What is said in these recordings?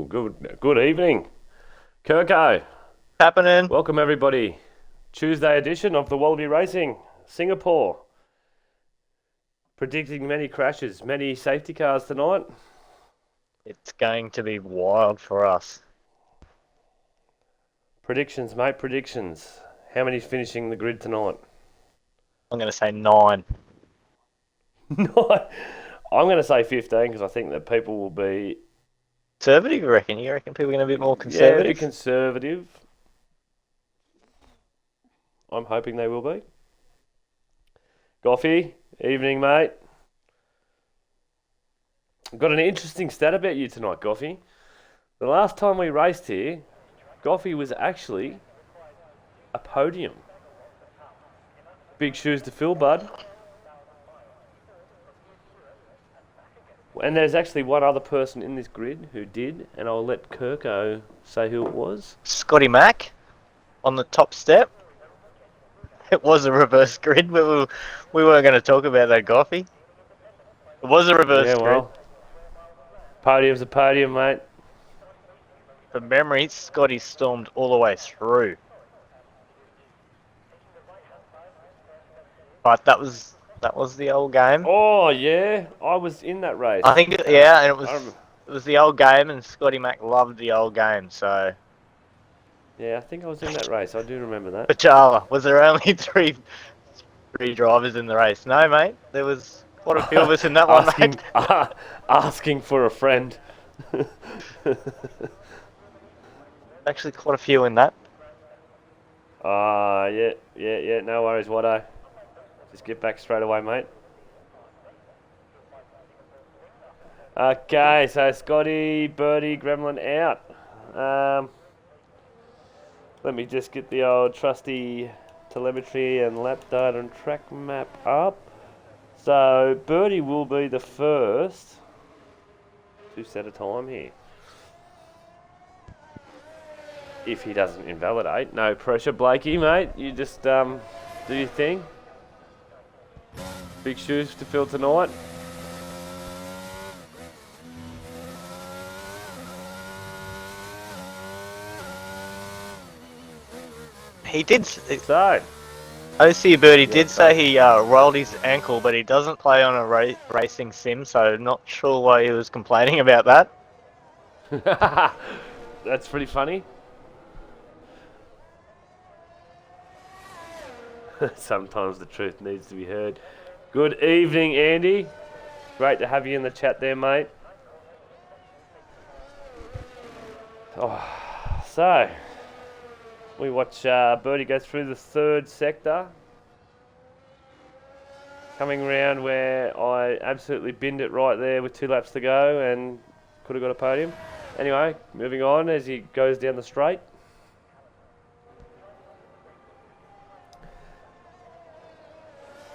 Good evening, Kirko. Happening. Welcome everybody. Tuesday edition of the Wallaby Racing, Singapore. Predicting many crashes, many safety cars tonight. It's going to be wild for us. Predictions, mate. Predictions. How many's finishing the grid tonight? I'm going to say 9. No, I'm going to say 15 because I think that people will be Conservative, you reckon? You reckon people are going to be a bit more a conservative? bit conservative. I'm hoping they will be. Goffy, evening, mate. I've got an interesting stat about you tonight, Goffy. The last time we raced here, Goffy was actually a podium. Big shoes to fill, bud. And there's actually one other person in this grid who did, and I'll let Kirko say who it was. Scotty Mack on the top step. It was a reverse grid, but we weren't going to talk about that, Goffy. It was a reverse grid. Podium's a podium, mate. From memory, Scotty stormed all the way through. But that was the old game. Oh, yeah. I was in that race. I think, yeah, and it was the old game, and Scotty Mack loved the old game, so... Yeah, I think I was in that race. I do remember that. Pachala, was there only three drivers in the race? No, mate. There was quite a few of us in that one, mate. Asking for a friend. Actually, quite a few in that. Yeah. No worries, Watto. Just get back straight away, mate. Okay, so Scotty, Birdie, Gremlin out. Let me just get the old trusty telemetry and lap data and track map up. So Birdie will be the first to set a time here. If he doesn't invalidate, no pressure, Blakey, mate. You just do your thing. Big shoes to fill tonight. He did. So, OC Birdie did so- say he rolled his ankle, but he doesn't play on a racing sim, so not sure why he was complaining about that. that's pretty funny. Sometimes the truth needs to be heard. Good evening, Andy. Great to have you in the chat there, mate. So, we watch Birdie go through the third sector. Coming around where I absolutely binned it right there with 2 laps to go and could have got a podium. Anyway, moving on as he goes down the straight.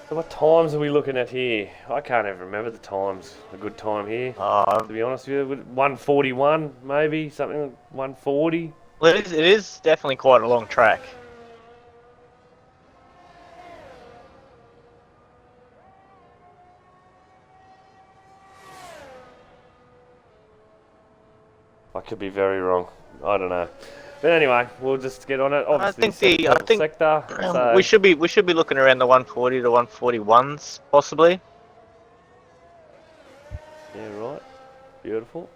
So what times are we looking at here? I can't even remember the times. A good time here, to be honest with you. 141 maybe, something like 140. Well, it is definitely quite a long track. I could be very wrong. I don't know. But anyway, we'll just get on it. Obviously, I think sector. So we should be looking around the 140 to 141s possibly. yeah, right. Beautiful.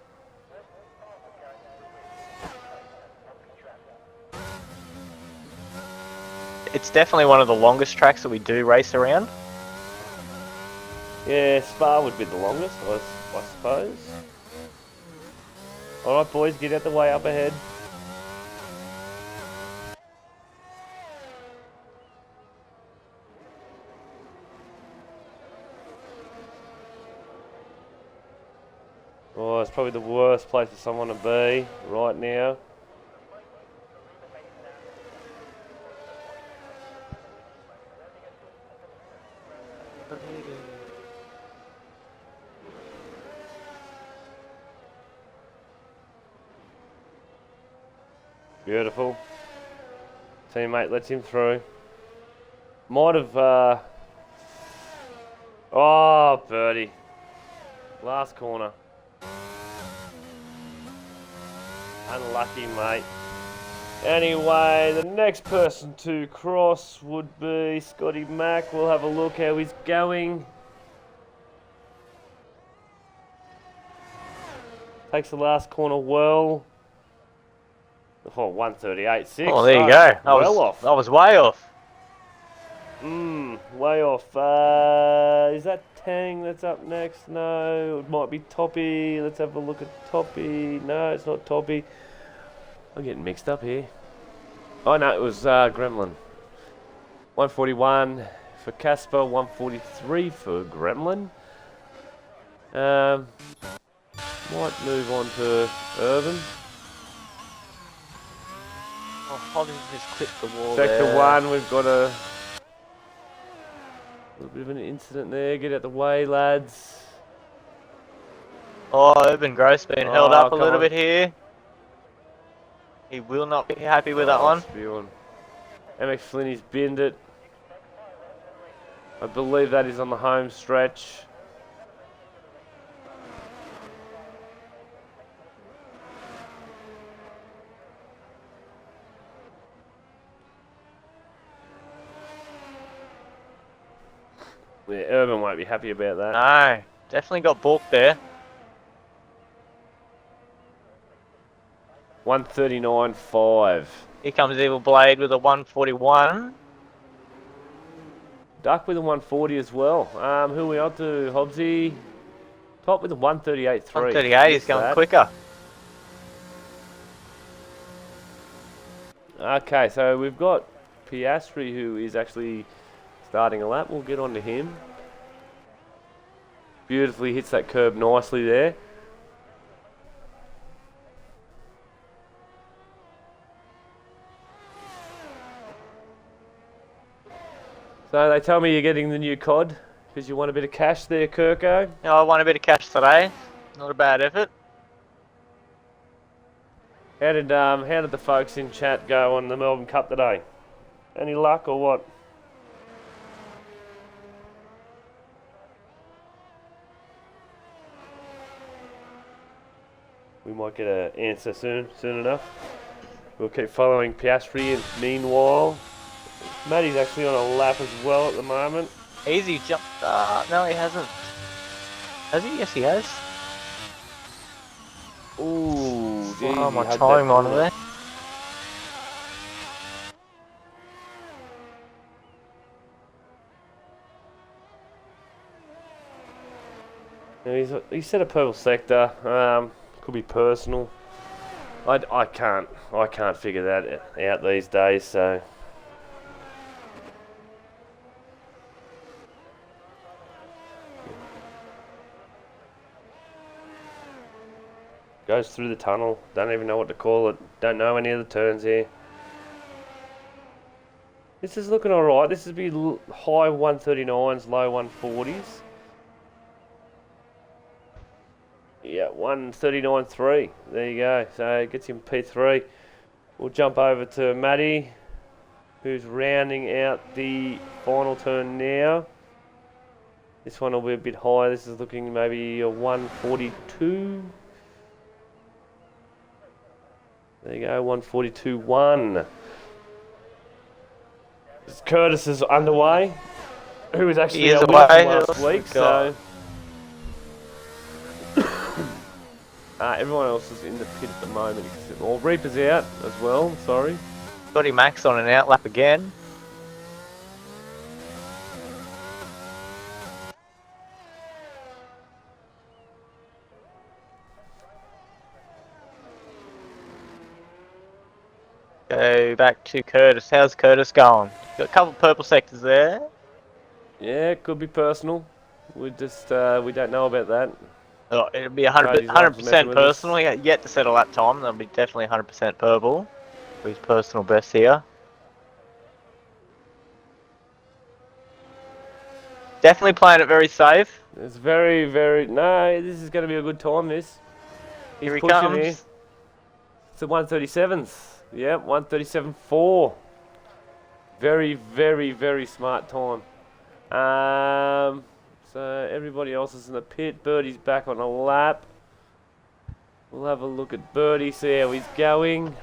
It's definitely one of the longest tracks that we do race around. Yeah, Spa would be the longest, I suppose. All right, boys, get out the way up ahead. Oh, it's probably the worst place for someone to be right now. Beautiful. Teammate lets him through. Might have... Oh, birdie. Last corner. Unlucky, mate. Anyway, the next person to cross would be Scotty Mack. We'll have a look how he's going. Takes the last corner well. Oh, 138.6. Oh, there you go. Well off. I was way off. Way off. Is that Tang that's up next? No, it might be Toppy. Let's have a look at Toppy. No, it's not Toppy. I'm getting mixed up here. Oh no, it was Gremlin. 141 for Casper, 143 for Gremlin. Might move on to Irvin. Oh, Holly just clipped the wall Sector there. 1, we've got a little bit of an incident there. Get out the way, lads. Oh, Urban Gross being held up a come little on. bit here. He will not be happy with that one. Spewing. MX Flinny's binned it. I believe that is on the home stretch. Yeah, Urban won't be happy about that. No, definitely got balked there. 139.5. Here comes Evil Blade with a 141. Duck with a 140 as well. Who are we on to? Hobbsy. Top with a 138.3. 138 is going quicker. Okay, so we've got Piastri who is actually starting a lap. We'll get on to him. Beautifully hits that curb nicely there. So they tell me you're getting the new COD because you want a bit of cash there, Kirko. I won a bit of cash today. Not a bad effort. How did the folks in chat go on the Melbourne Cup today? Any luck or what? We might get an answer soon enough. We'll keep following Piastri, and meanwhile, Matty's actually on a lap as well at the moment. Easy jump. No, he hasn't. Has he? Yes, he has. Ooh, geez, Oh, my he had time that on corner. there. He's set a purple sector. Could be personal. I can't figure that out these days. So goes through the tunnel. Don't even know what to call it. Don't know any of the turns here. This is looking alright. This would be high 139s, low 140s. Yeah, 139.3. There you go. So it gets him P3. We'll jump over to Matty, who's rounding out the final turn now. This one will be a bit higher. This is looking maybe a 142. There you go, 142.1. Curtis is underway, who was actually out away last week, so everyone else is in the pit at the moment. Well, Reaper's out as well, sorry. Scotty Max on an outlap again. Go back to Curtis. How's Curtis going? Got a couple of purple sectors there. Yeah, it could be personal. We just we don't know about that. Oh, it'll be 100% personal. He yet to settle that time. That'll be definitely 100% purple for his personal best here. Definitely playing it very safe. It's very, no, this is going to be a good time, this. Here he comes. Here. It's the 137s. Yep, 137.4. Very, very smart time. So everybody else is in the pit. Birdie's back on a lap. We'll have a look at Birdie, see how he's going.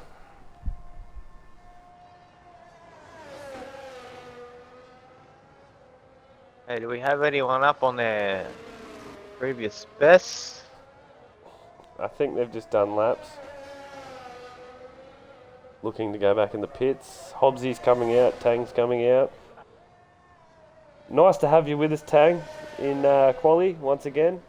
Hey, do we have anyone up on their previous best? I think they've just done laps. Looking to go back in the pits. Hobbsy's coming out, Tang's coming out. Nice to have you with us, Tang, in quali once again.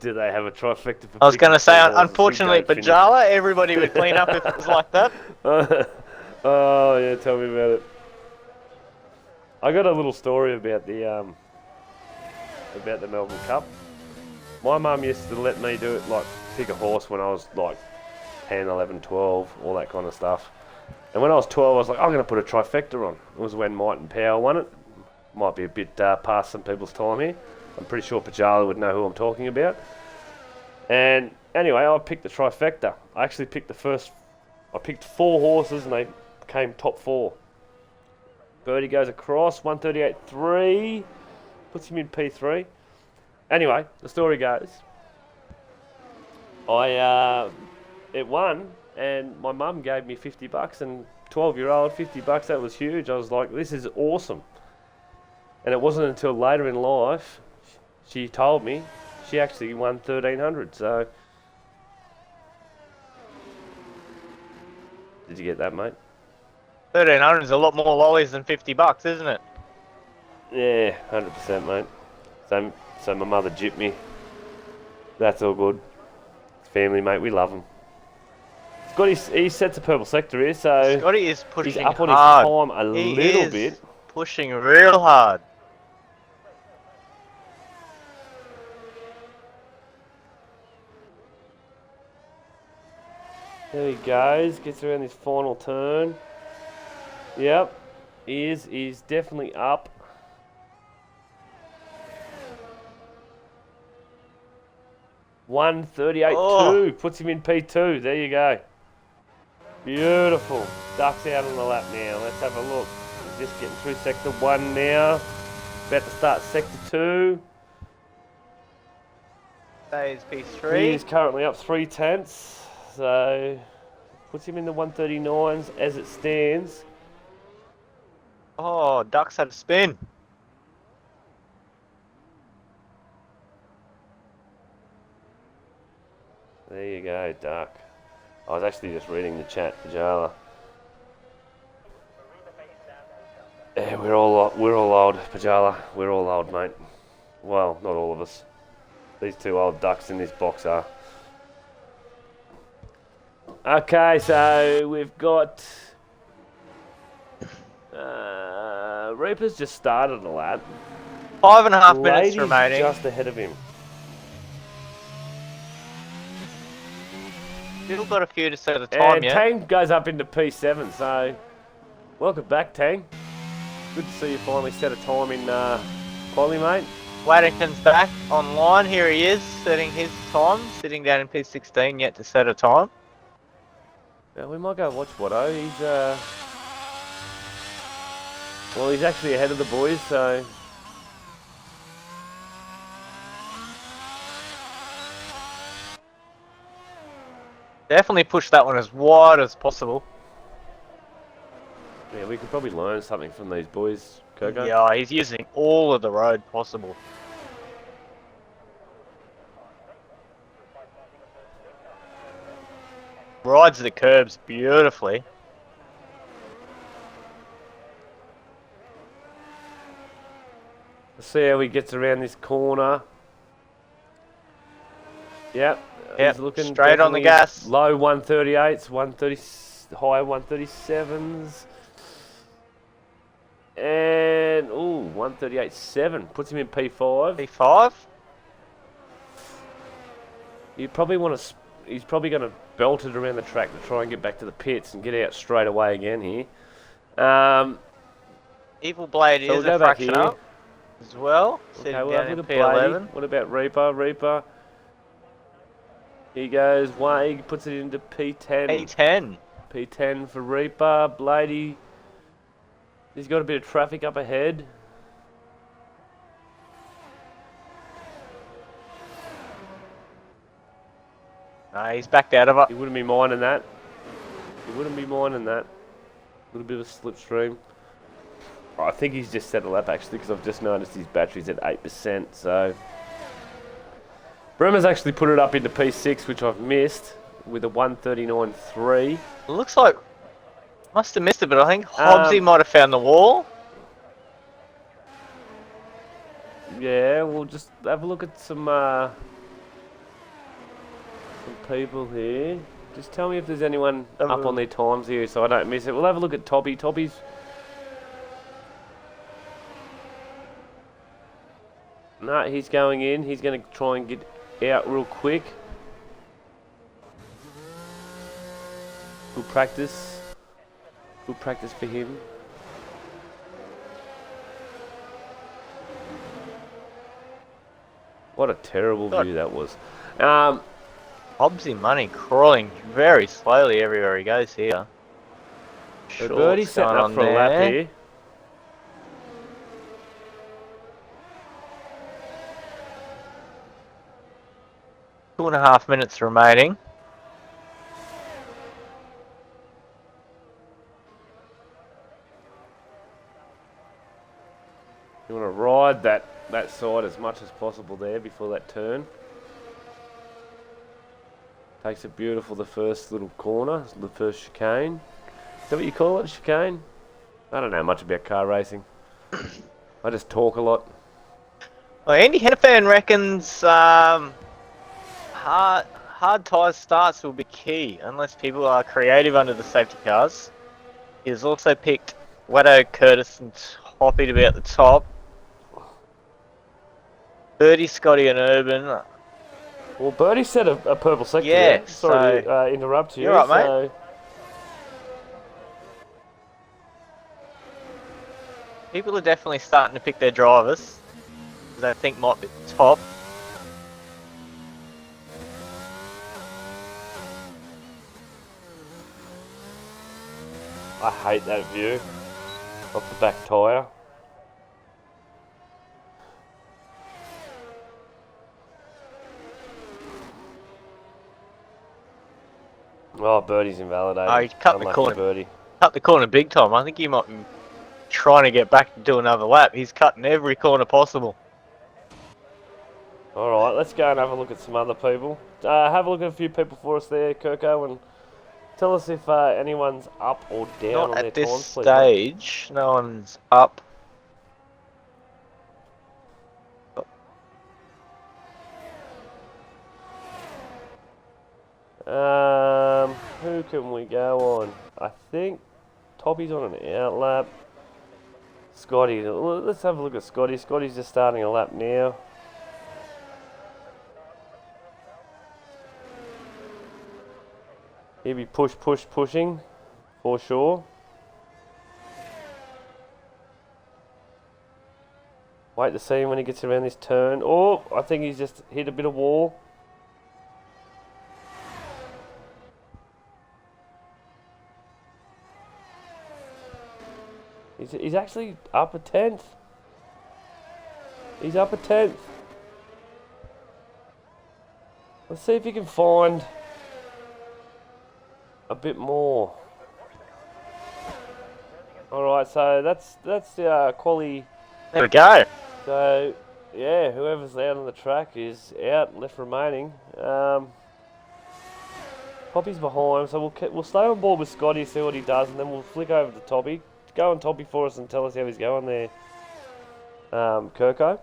Do they have a trifecta for I was going to say, horses? unfortunately for Jala, everybody would clean up if it was like that. Oh yeah, tell me about it. I got a little story about the Melbourne Cup. My mum used to let me do it, like pick a horse when I was like 10, 11, 12, all that kind of stuff. And when I was 12, I was like, I'm going to put a trifecta on. It was when Might and Power won it. Might be a bit past some people's time here. I'm pretty sure Pajala would know who I'm talking about. And anyway, I picked the trifecta. I actually picked I picked 4 horses and they came top 4. Birdie goes across, 138.3, puts him in P3. Anyway, the story goes, it won, and my mum gave me $50, and 12-year-old, $50, that was huge. I was like, this is awesome. And it wasn't until later in life, she told me, she actually won 1,300, so. Did you get that, mate? 1,300 is a lot more lollies than $50, isn't it? Yeah, 100%, mate. So my mother gypped me. That's all good. It's family, mate. We love him. He sets a purple sector here, so Scotty is pushing he's up on hard. his time a little bit. Pushing real hard. There he goes. Gets around this final turn. Yep. He's definitely up. $138.2 puts him in P2. There you go. Beautiful. Ducks out on the lap now. Let's have a look. He's just getting through sector 1 now. About to start sector 2. That is P3. He is currently up 3/10. So puts him in the 139s as it stands. Oh, Ducks had a spin. There you go, Duck. I was actually just reading the chat for Jala. Yeah, we're all old, Pajala. We're all old, mate. Well, not all of us. These 2 old ducks in this box are. Okay, so we've got Reaper's just started a lap. 5.5 minutes Lady's remaining. just ahead of him. Still got a few to set the time And yet. Tang goes up into P7, so welcome back, Tang. Good to see you finally set a time in quali, mate. Waddington's back online. Here he is, setting his time. Sitting down in P16 yet to set a time. Yeah, we might go watch Watto. He's actually ahead of the boys, so. Definitely push that one as wide as possible. Yeah, we could probably learn something from these boys, Coco. Yeah, he's using all of the road possible. Rides the curbs beautifully. Let's see how he gets around this corner. Yep. Yep, He's looking straight on the gas. Low 138s, 130, high 137s. And, 138.7. Puts him in P5. P5? You probably want to. He's probably going to belt it around the track to try and get back to the pits and get out straight away again here. Evil Blade So is we'll a go back fraction here. up as well. Okay, Sitting we'll down have a in look at Blady. P11. What about Reaper? Reaper. He goes one. He puts it into P10. P10. P10 for Reaper. Blady He's got a bit of traffic up ahead. No, he's backed out of it. He wouldn't be minding that. He wouldn't be minding that. A little bit of a slipstream. Oh, I think he's just set a lap actually because I've just noticed his battery's at 8%. So Bremer's actually put it up into P6, which I've missed with a 139.3. It looks like must have missed it, but I think Hobbsy might have found the wall. Yeah, we'll just have a look at some people here. Just tell me if there's anyone up on their times here so I don't miss it. We'll have a look at Toppy. Toppy's... No, he's going in. He's going to try and get out real quick. Good practice. Good practice for him. What a terrible view that was. Hobbsy money crawling very slowly everywhere he goes here. The birdie's setting up for a lap here. Two and a half minutes remaining. You want to ride that side as much as possible there before that turn. Takes it beautiful, the first little corner, the first chicane. Is that what you call it, chicane? I don't know much about car racing. I just talk a lot. Well, Andy Hennepin reckons hard tyre starts will be key unless people are creative under the safety cars. He's also picked Watto, Curtis and Hoppy to be at the top. Birdie, Scotty and Urban. Well, Birdie said a purple sector. Yeah, there. Sorry to interrupt you. You're right, mate. People are definitely starting to pick their drivers they think might be top. I hate that view of the back tyre. Oh, Birdie's invalidated. Oh, he cut the Unlucky corner. Birdie. Cut the corner big time. I think he might be trying to get back to do another lap. He's cutting every corner possible. Alright, let's go and have a look at some other people. Have a look at a few people for us there, Kirko, and tell us if anyone's up or down Not on at their this times, please. stage. No one's up. Who can we go on? I think Toppy's on an out lap. Scotty, let's have a look at Scotty. Scotty's just starting a lap now. He'll be pushing for sure. Wait to see him when he gets around this turn. Oh, I think he's just hit a bit of wall. He's actually up a 10th. He's up a 10th. Let's see if he can find a bit more. Alright, so that's the quali. There we go. So, yeah, whoever's out on the track is out, left remaining. Poppy's behind, so we'll stay on board with Scotty, see what he does, and then we'll flick over to Toppy. Go on Toppy for us and tell us how he's going there, Kirko.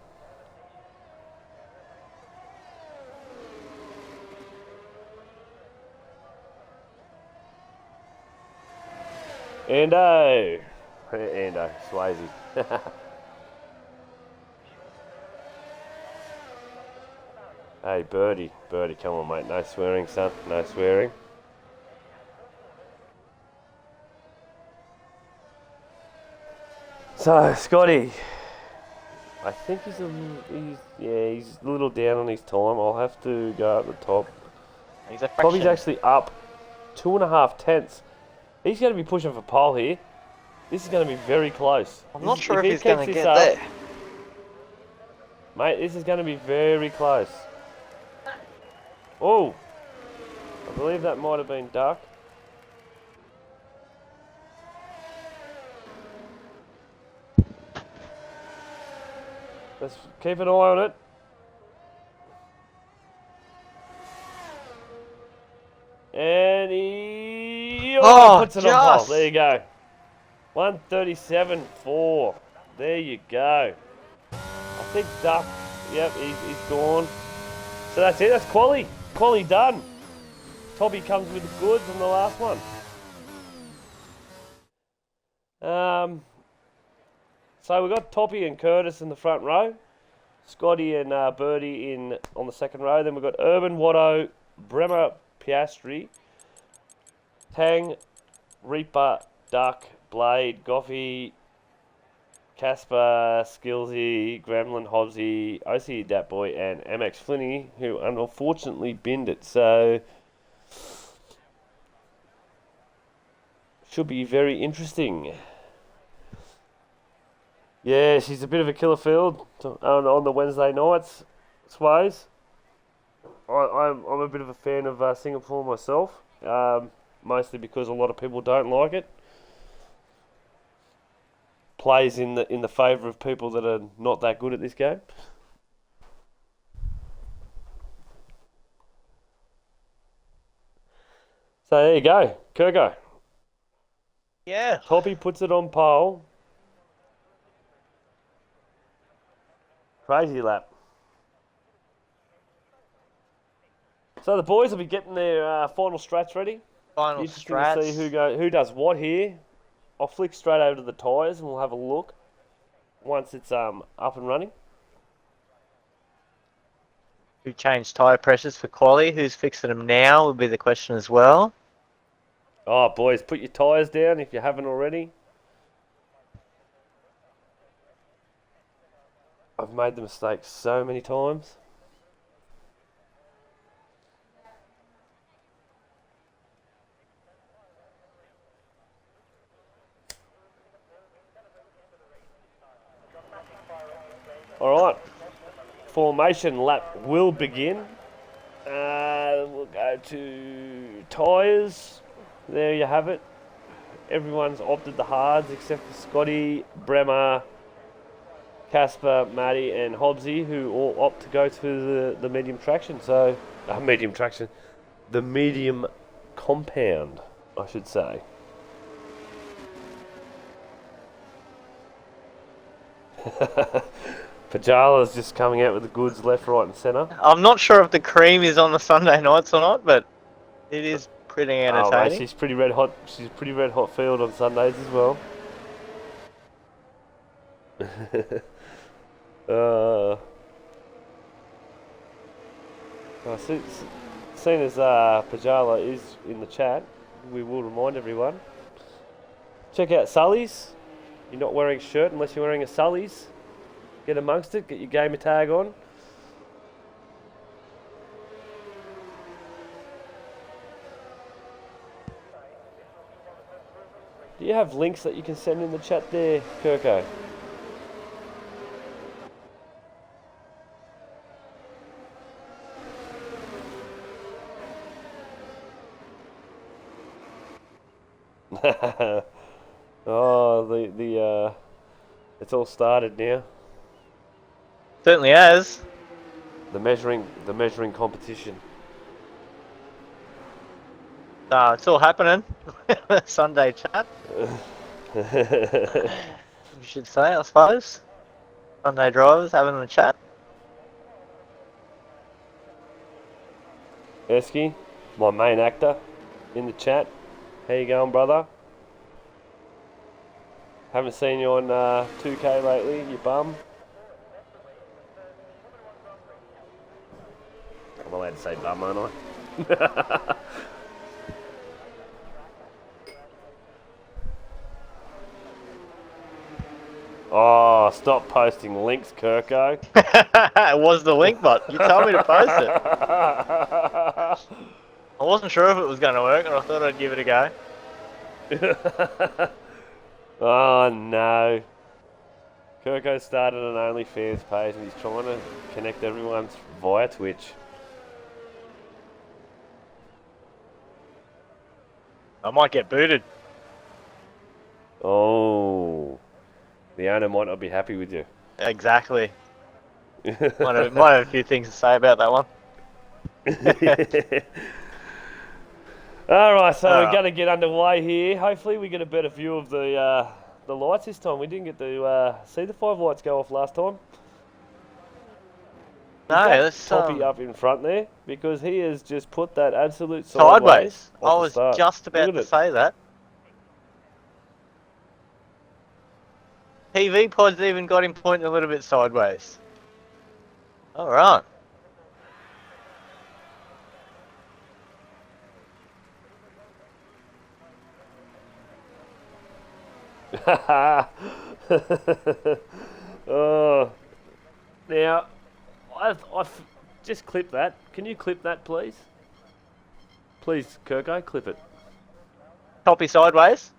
Ando, Swayze. Hey, Birdie, come on, mate. No swearing, son. No swearing. So, Scotty, I think he's a little down on his time. I'll have to go up the top. He's a Probably actually up 2.5 tenths. He's going to be pushing for pole here. This is going to be very close. I'm not sure if he he's going to keeps get this up, there. mate, this is going to be very close. Oh, I believe that might have been duck. Let's keep an eye on it. And he puts it on pole. There you go. 137.4. There you go. I think duck. Yep, he's gone. So that's it. That's quali. Quali done. Toppy comes with the goods on the last one. So we've got Toppy and Curtis in the front row. Scotty and Birdie on the second row. Then we've got Urban, Watto, Bremer, Piastri, Tang, Reaper, Duck, Blade, Goffey, Casper, Skillsy, Gremlin, Hobbsy, OC Dat Boy, and MX Flinney, who unfortunately binned it. So should be very interesting. Yeah, she's a bit of a killer field on the Wednesday nights, Sways. I'm a bit of a fan of Singapore myself, mostly because a lot of people don't like it. Plays in the favour of people that are not that good at this game. So there you go, Kirko. Yeah. Toppy puts it on pole. Crazy lap. So the boys will be getting their final strats ready. Final Interesting strats. to see who does what here. I'll flick straight over to the tyres and we'll have a look once it's up and running. Who changed tyre pressures for quali? Who's fixing them now would be the question as well. Oh, boys, put your tyres down if you haven't already. I've made the mistake so many times. All right, formation lap will begin. We'll go to tyres. There you have it. Everyone's opted the hards except for Scotty, Bremer, Casper, Matty, and Hobbsy, who all opt to go to the medium traction. So, medium traction, the medium compound, I should say. Pajala's just coming out with the goods left, right, and centre. I'm not sure if the cream is on the Sunday nights or not, but it is pretty entertaining. Oh, mate, she's pretty red hot. She's pretty red hot field on Sundays as well. Seeing as Pajala is in the chat, we will remind everyone. Check out Sully's. You're not wearing a shirt unless you're wearing a Sully's. Get amongst it. Get your gamer tag on. Do you have links that you can send in the chat there, Kirko? Oh, it's all started now. Certainly has. The measuring competition. It's all happening. Sunday chat. You should say, I suppose. Sunday drivers having a chat. Ersky, my main actor, in the chat. How you going, brother? Haven't seen you on 2K lately, you bum. I'm allowed to say bum, aren't I? Oh, stop posting links, Kirko. It was the link, but you told me to post it. I wasn't sure if it was going to work, and I thought I'd give it a go. Oh no. Kirko started an OnlyFans page and he's trying to connect everyone via Twitch. I might get booted. Oh. The owner might not be happy with you. Exactly. Might have a few things to say about that one. Alright, so we're going to get underway here. Hopefully we get a better view of the lights this time. We didn't get to see the 5 lights go off last time. No, let's Toppy up in front there, because he has just put that absolute sideways. I off was the start. just about to say that. TV pod's even got him pointing a little bit sideways. All right. Oh, now I've just clip that. Can you clip that, please? Please, Kirko, clip it. Toppy sideways.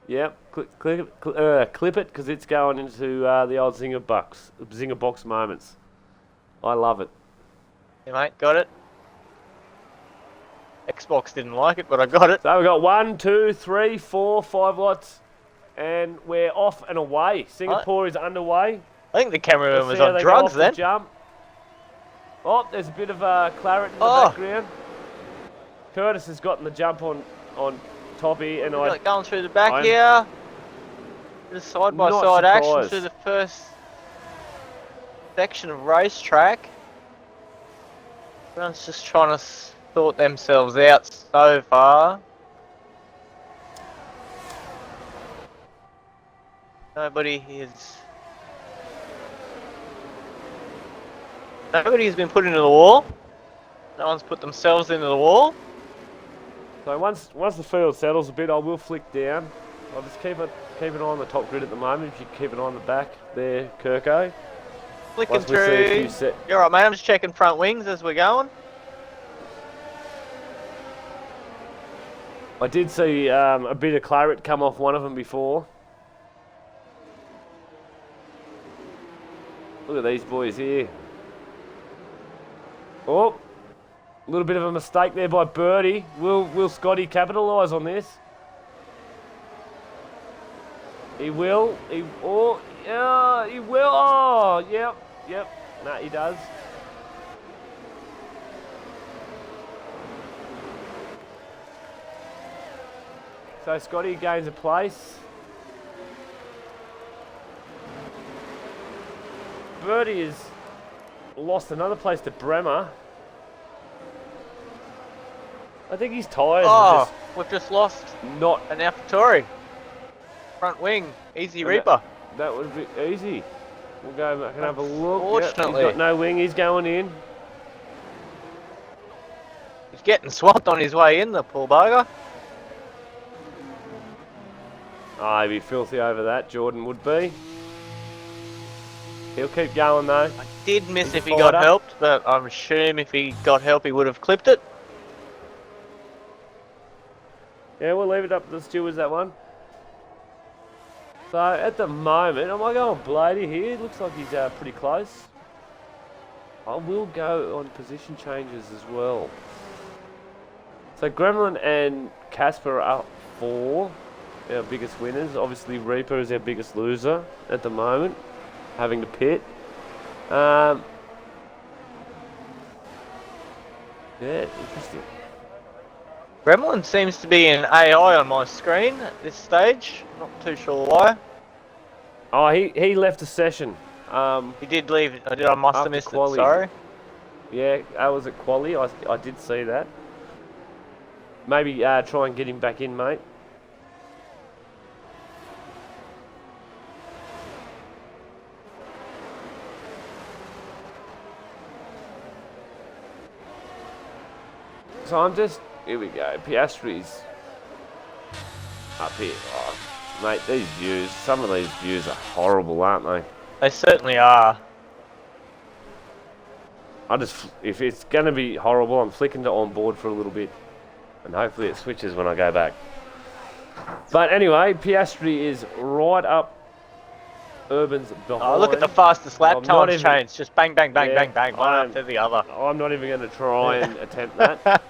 Yep, clip it because it's going into the old Zinger box moments. I love it. Yeah, mate, got it. Xbox didn't like it, but I got it. So we've got 1, 2, 3, 4, 5 lots, and we're off and away. Singapore is underway. I think the cameraman was on drugs then. Jump. Oh, there's a bit of claret in the background. Curtis has gotten the jump on Toppy, and I going through the back here. Bit of side-by-side action through the first section of racetrack. Everyone's just trying to sort themselves out so far. Nobody has been put into the wall. No one's put themselves into the wall. So once the field settles a bit, I will flick down. I'll just keep an eye on the top grid at the moment. If you keep an eye on the back there, Kirko. Flicking through. You're right, mate. I'm just checking front wings as we're going. I did see a bit of claret come off one of them before. Look at these boys here. Oh, a little bit of a mistake there by Birdie. Will Scotty capitalise on this? He will. He will. Oh, yep. Nah, he does. So Scotty gains a place. Birdie has lost another place to Bremer. I think he's tired. Oh, we've just lost not an AlphaTauri. Front wing, easy Reaper. That would be easy. We'll go back and have a look. Fortunately. Yep, he's got no wing, he's going in. He's getting swamped on his way in, the poor bugger. Oh, he'd be filthy over that, Jordan would be. He'll keep going though. I did miss if he got helped, but I'm assuming if he got help he would have clipped it. Yeah, we'll leave it up to the stewards, that one. So, at the moment, am I going Blady here? Looks like he's pretty close. I will go on position changes as well. So, Gremlin and Casper are up 4. Our biggest winners. Obviously, Reaper is our biggest loser at the moment, having to pit. Yeah, interesting. Gremlin seems to be an AI on my screen at this stage. Not too sure why. Oh, he left the session. He did leave. I must have missed it. Sorry. Yeah, I was at quali. I did see that. Maybe try and get him back in, mate. So I'm just... Here we go. Piastri's up here. Oh, mate, these views... Some of these views are horrible, aren't they? They certainly are. If it's going to be horrible, I'm flicking to onboard for a little bit. And hopefully it switches when I go back. But anyway, Piastri is right up Urban's behind. Oh, look at the fastest lap I'm not times even- change. Just bang, bang, bang, Yeah, bang, bang, one after the other. I'm not even going to try and attempt that.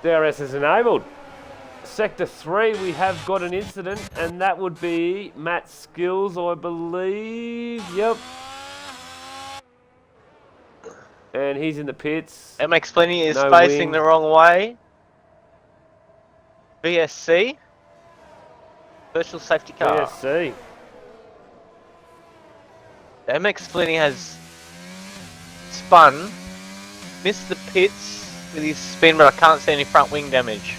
DRS is enabled. Sector 3, we have got an incident, and that would be Matt Skills, I believe. Yep. And he's in the pits. MX Plenty is No facing wing. the wrong way. VSC. Virtual safety car. BSC. MX Plenty has spun, missed the pits with his spin, but I can't see any front wing damage.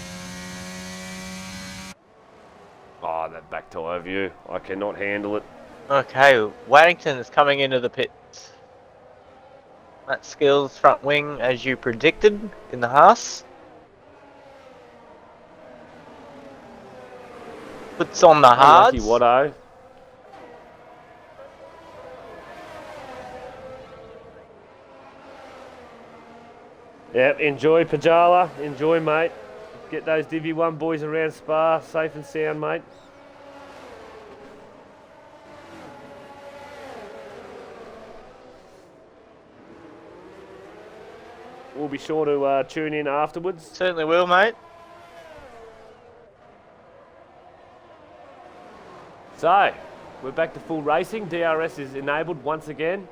Oh, that back tire view. I cannot handle it. Okay, Waddington is coming into the pits. That Skills front wing as you predicted in the Haas. Puts on the Unlucky hards. Watto. Yep, enjoy Pajala. Enjoy, mate. Get those Divi 1 boys around Spa, safe and sound, mate. We'll be sure to tune in afterwards. Certainly will, mate. So, we're back to full racing. DRS is enabled once again.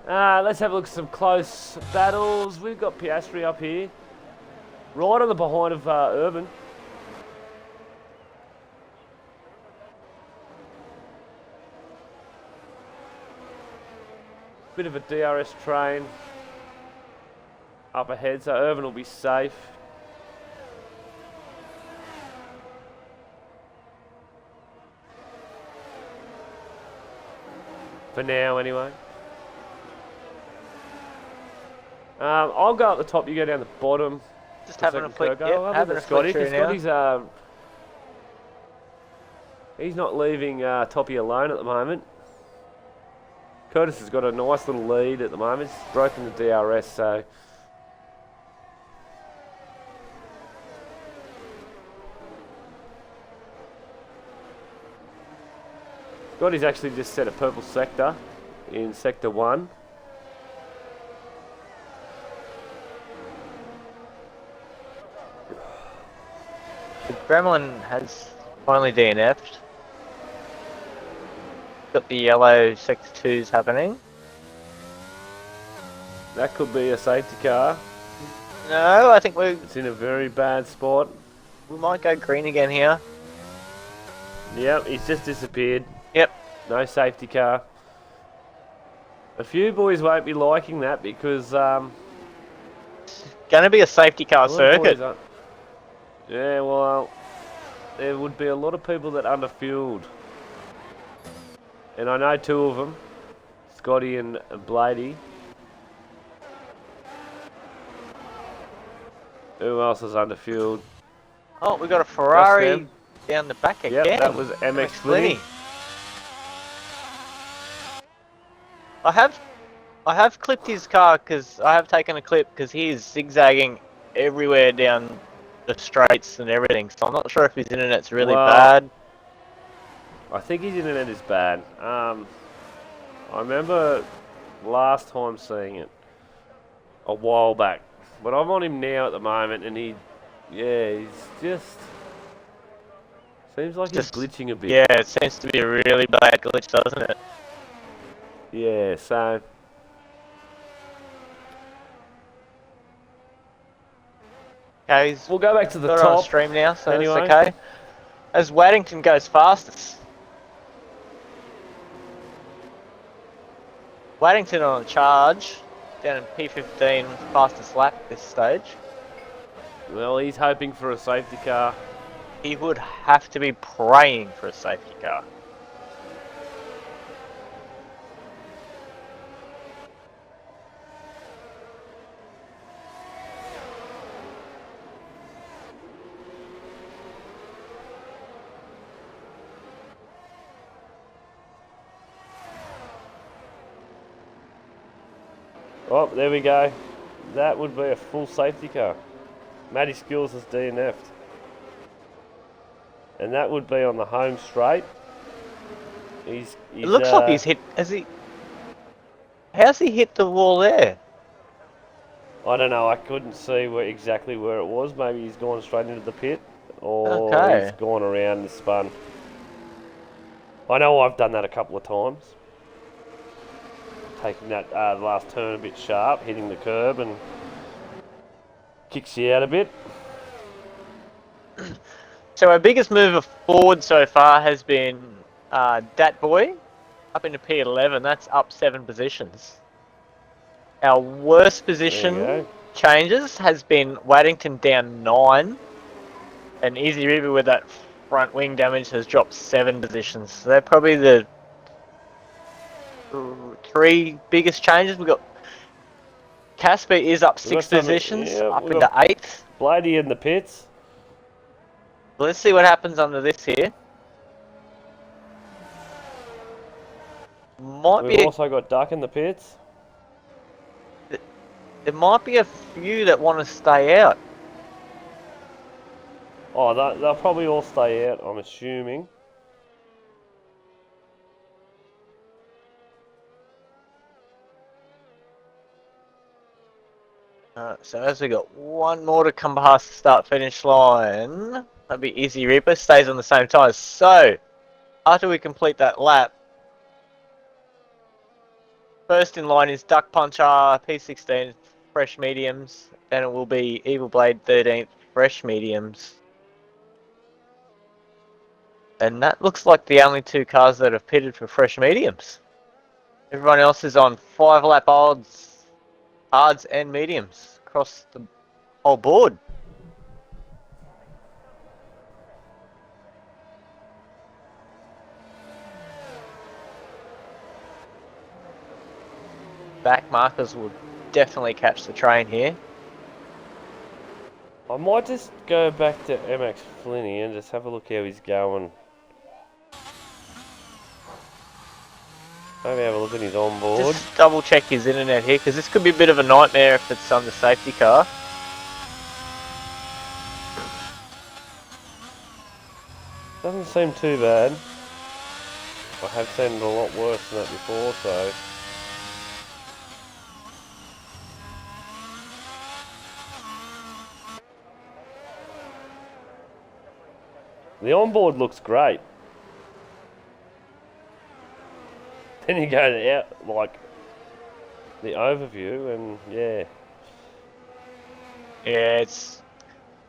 Let's have a look at some close battles. We've got Piastri up here, right on the behind of Urban. Bit of a DRS train up ahead, so Urban will be safe. For now, anyway. I'll go up the top, you go down the bottom. Just having a quick, go. having a Scotty, quick now. Scotty's he's not leaving Toppy alone at the moment. Curtis has got a nice little lead at the moment. He's broken the DRS, so Scotty's actually just set a purple sector in sector 1. The Gremlin has finally DNF'd. Got the yellow sector 2s happening. That could be a safety car. No, I think It's in a very bad spot. we might go green again here. Yep, he's just disappeared. Yep. No safety car. A few boys won't be liking that because Gonna be a safety car a lot of boys circuit. aren't- yeah, well, there would be a lot of people that underfueled. And I know 2 of them, Scotty and Blady. Who else is underfueled? Oh, we got a Ferrari them. down the back Yep, again. that was MX Flinny. I have clipped his car because I have taken a clip because he is zigzagging everywhere down the straights and everything. So I'm not sure if his internet's really Well, bad. I think his internet is bad. I remember last time seeing it a while back, but I'm on him now at the moment, and he's just seems like he's glitching a bit. Yeah, it seems to be a really bad glitch, doesn't it? Yeah, so Okay, he's we'll go back to the got it on top. stream now, so anyway. it's okay. As Waddington goes fastest. Waddington on a charge, down in P15, fastest lap at this stage. Well, he's hoping for a safety car. He would have to be praying for a safety car. Oh, there we go. That would be a full safety car. Matty Skills has DNF'd. and that would be on the home straight. He's It looks like he's hit. How's he hit the wall there? I don't know. I couldn't see exactly where it was. Maybe he's gone straight into the pit, or Okay. he's gone around and spun. I know I've done that a couple of times. Taking that last turn a bit sharp, hitting the curb, and kicks you out a bit. So our biggest mover forward so far has been Dat Boy up into P11. That's up 7 positions. Our worst position changes has been Waddington down 9, and Easy River with that front wing damage has dropped 7 positions. So they're probably the 3 biggest changes. We've got Casper is up 6 positions, up into 8th. Bladey in the pits. Let's see what happens under this here. We've also got Duck in the pits. There might be a few that want to stay out. Oh, they'll probably all stay out, I'm assuming. So as we got one more to come past the start-finish line, that'll be Easy Reaper, stays on the same tyres. So, after we complete that lap, first in line is Duck Puncher, P16, fresh mediums. Then it will be Evil Blade 13th, fresh mediums. And that looks like the only 2 cars that have pitted for fresh mediums. Everyone else is on 5 lap odds, hards and mediums across the whole board. Back markers will definitely catch the train here. I might just go back to MX Flinney and just have a look how he's going. Maybe have a look at his onboard. Just double check his internet here, because this could be a bit of a nightmare if it's under safety car. Doesn't seem too bad. I have seen it a lot worse than that before, so... The onboard looks great. Then you go to out, like, the overview, and yeah. Yeah, it's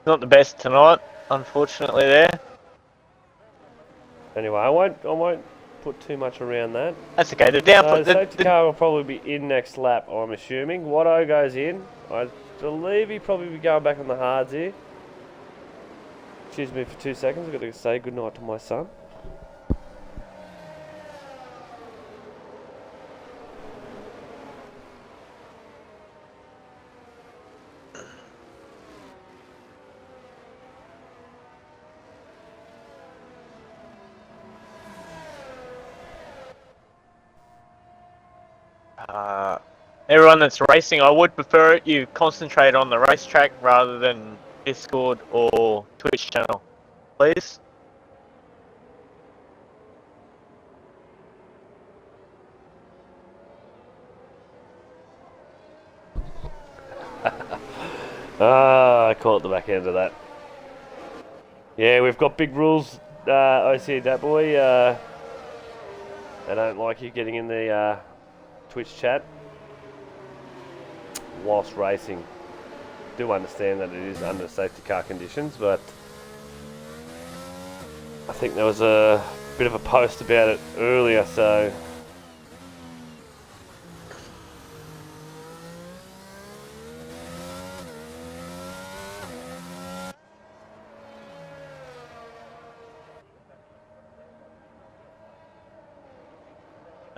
not the best tonight, unfortunately there. Anyway, I won't put too much around that. That's okay, the downforce... The safety car will probably be in next lap, I'm assuming. Watto goes in. I believe he'll probably be going back on the hards here. Excuse me for 2 seconds, I've got to say goodnight to my son. Everyone that's racing, I would prefer it you concentrate on the racetrack rather than Discord or Twitch channel, please. I caught the back end of that. Yeah, we've got big rules, OC that boy. They don't like you getting in the Twitch chat whilst racing. Do understand that it is under safety car conditions, but I think there was a bit of a post about it earlier, so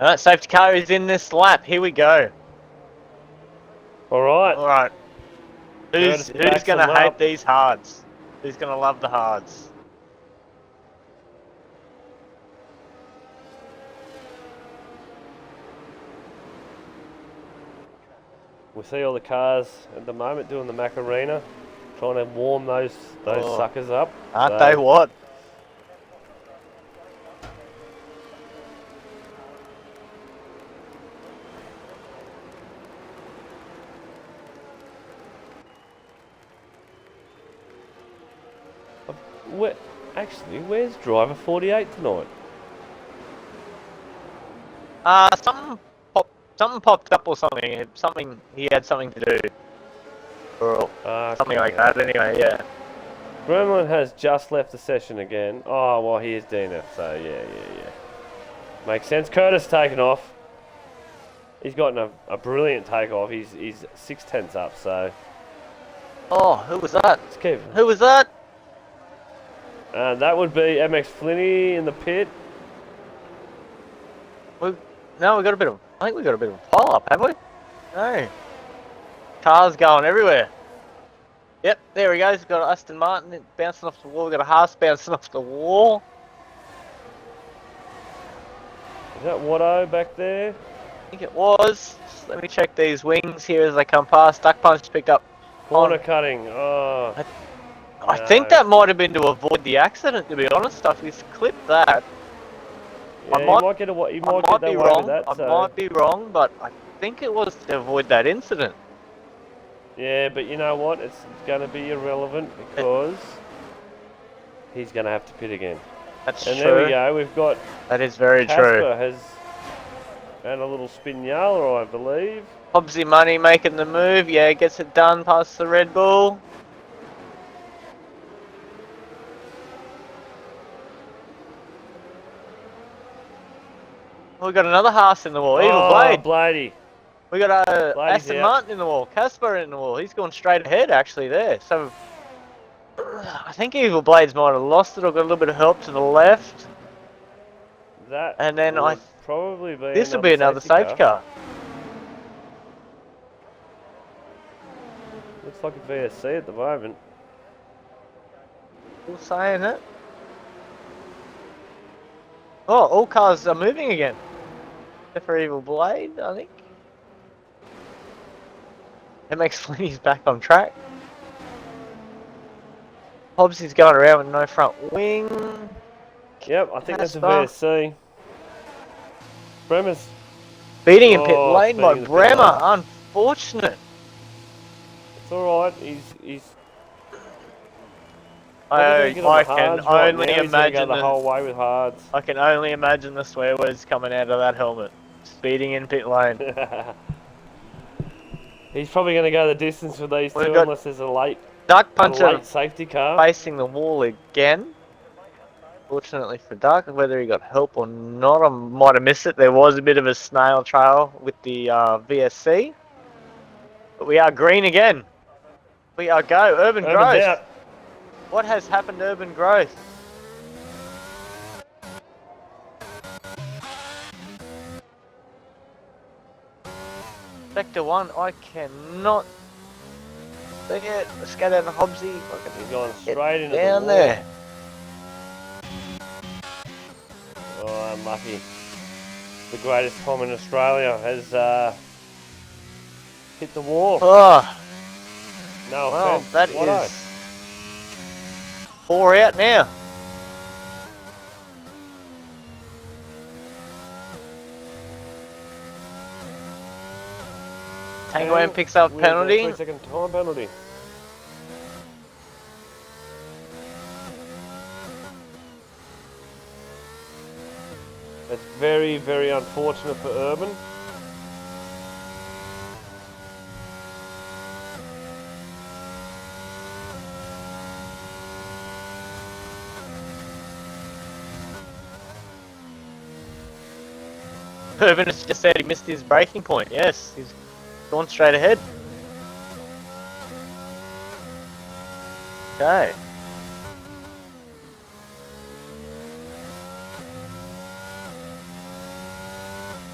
Alright, safety car is in this lap, here we go. Alright. Who's going to hate these hards? Who's going to love the hards? we see all the cars at the moment doing the Macarena, trying to warm those suckers up. Aren't they what? Where, actually, where's driver 48 tonight? Something popped up or something. Something he had something to do, or something like that. Anyway, yeah. Gremlin has just left the session again. Oh, well, he is DNF, so yeah. Makes sense. Curtis taken off. He's gotten a brilliant takeoff. He's 6/10 up, so. Oh, who was that? It's Kevin. Who was that? That would be MX Flinny in the pit. No, we got a bit of. I think we got a bit of a pile up, haven't we? No. Cars going everywhere. Yep, there he goes. We've got Aston Martin bouncing off the wall. We've got a Haas bouncing off the wall. Is that Watto back there? I think it was. Let me check these wings here as they come past. Duck Punch picked up. Corner cutting. Oh. I think that might have been to avoid the accident, to be honest. He's clipped that. Yeah, he might get away with that. I might be wrong, but I think it was to avoid that incident. Yeah, but you know what? It's going to be irrelevant because he's going to have to pit again. That's true. And there we go. We've got. That is very true. Casper has had a little spinala, I believe. Hobbsy Money making the move. Yeah, gets it done past the Red Bull. We got another Haas in the wall. Evil Blade. Bladey. We got a Aston Martin in the wall. Casper in the wall. He's going straight ahead actually there. So I think Evil Blades might have lost it or got a little bit of help to the left. That and then probably be this will be another safety car. Looks like a VSC at the moment. Still saying it. Oh, all cars are moving again. Except for Evil Blade, I think. MX Flinny's back on track. Hobbsy's going around with no front wing. Yep, I think that's a VSC. Bremer's beating in pit lane by Bremer. Unfortunate. It's alright, he's I can only imagine the whole way with hards. I can only imagine the swear words coming out of that helmet. Speeding in pit lane. He's probably going to go the distance with these two unless there's a late safety car. Facing the wall again. Fortunately for Duck, whether he got help or not, I might have missed it. There was a bit of a snail trail with the VSC. But we are green again. We are go. Urban Growth. Out. What has happened to Urban Growth? Sector 1, I cannot see it. Let's get out of Hobbsy. He's going straight into down the wall. there. Oh, unlucky. The greatest Tom in Australia has hit the wall. Oh. No well, offense. that is 4 out now. Tango M picks up penalty. 3-second time penalty. It's very, very unfortunate for Urban. Urban has just said he missed his braking point. Yes, he's gone straight ahead. Okay.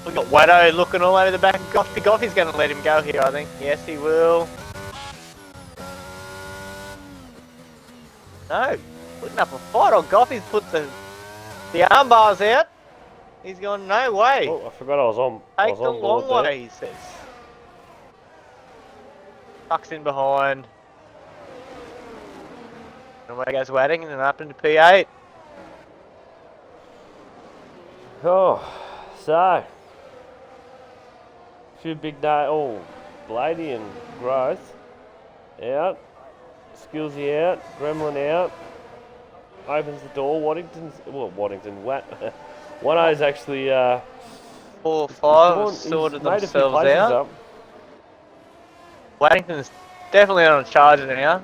We got Watto looking all over the back. Goffy's going to let him go here, I think. Yes, he will. No, putting up a fight. Oh, Goffy's put the arm bars out. He's gone, no way. Oh, I forgot I was on. Take the long way, he says. Tucks in behind. And away goes Wadding and up into P8. Oh, so. A few big day. Oh, Blady and Growth out. Skillsy out. Gremlin out. opens the door. Watto's actually 4, 5 he's sorted made a few themselves places out. up. Waddington's definitely on a charge now.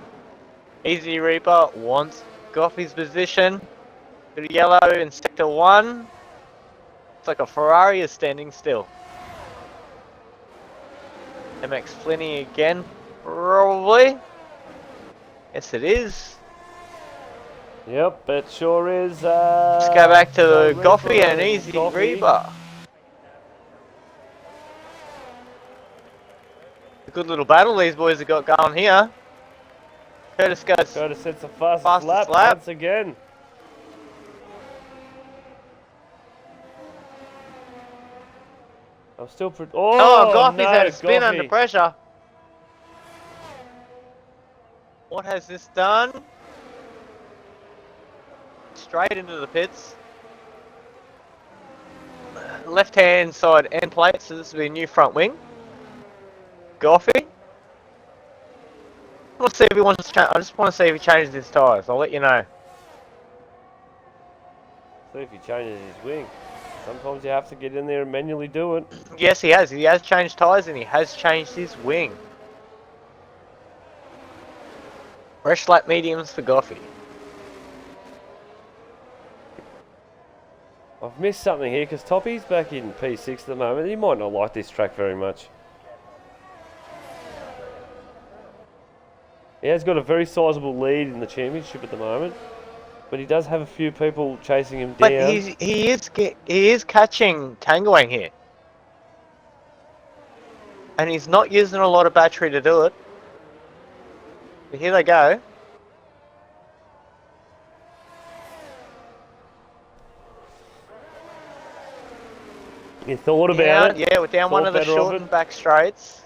Easy Reaper wants Goffey's position. Got a yellow in sector 1. It's like a Ferrari is standing still. MX Flinny again, probably. Yes, it is. Yep, it sure is. Let's go back to so Goffey Reaper and Easy Goffey. Reaper. A good little battle these boys have got going here. Curtis goes Curtis sets the fastest fastest lap lap once again. I'm still. Oh, Goffey's no, had a spin Goffey. under pressure. What has this done? Straight into the pits. Left hand side end plate, so this will be a new front wing. Goffey. Let's see if he wants to change. I just want to see if he changes his tyres. I'll let you know. See if he changes his wing. Sometimes you have to get in there and manually do it. Yes, he has. He has changed tyres and he has changed his wing. Fresh lap mediums for Goffey. I've missed something here because Toppy's back in P6 at the moment. He might not like this track very much. He has got a very sizable lead in the championship at the moment, but he does have a few people chasing him down. But he is catching Tangoing here, and he's not using a lot of battery to do it. But here they go. He thought about it. Yeah, we're down one of the shortened back straights.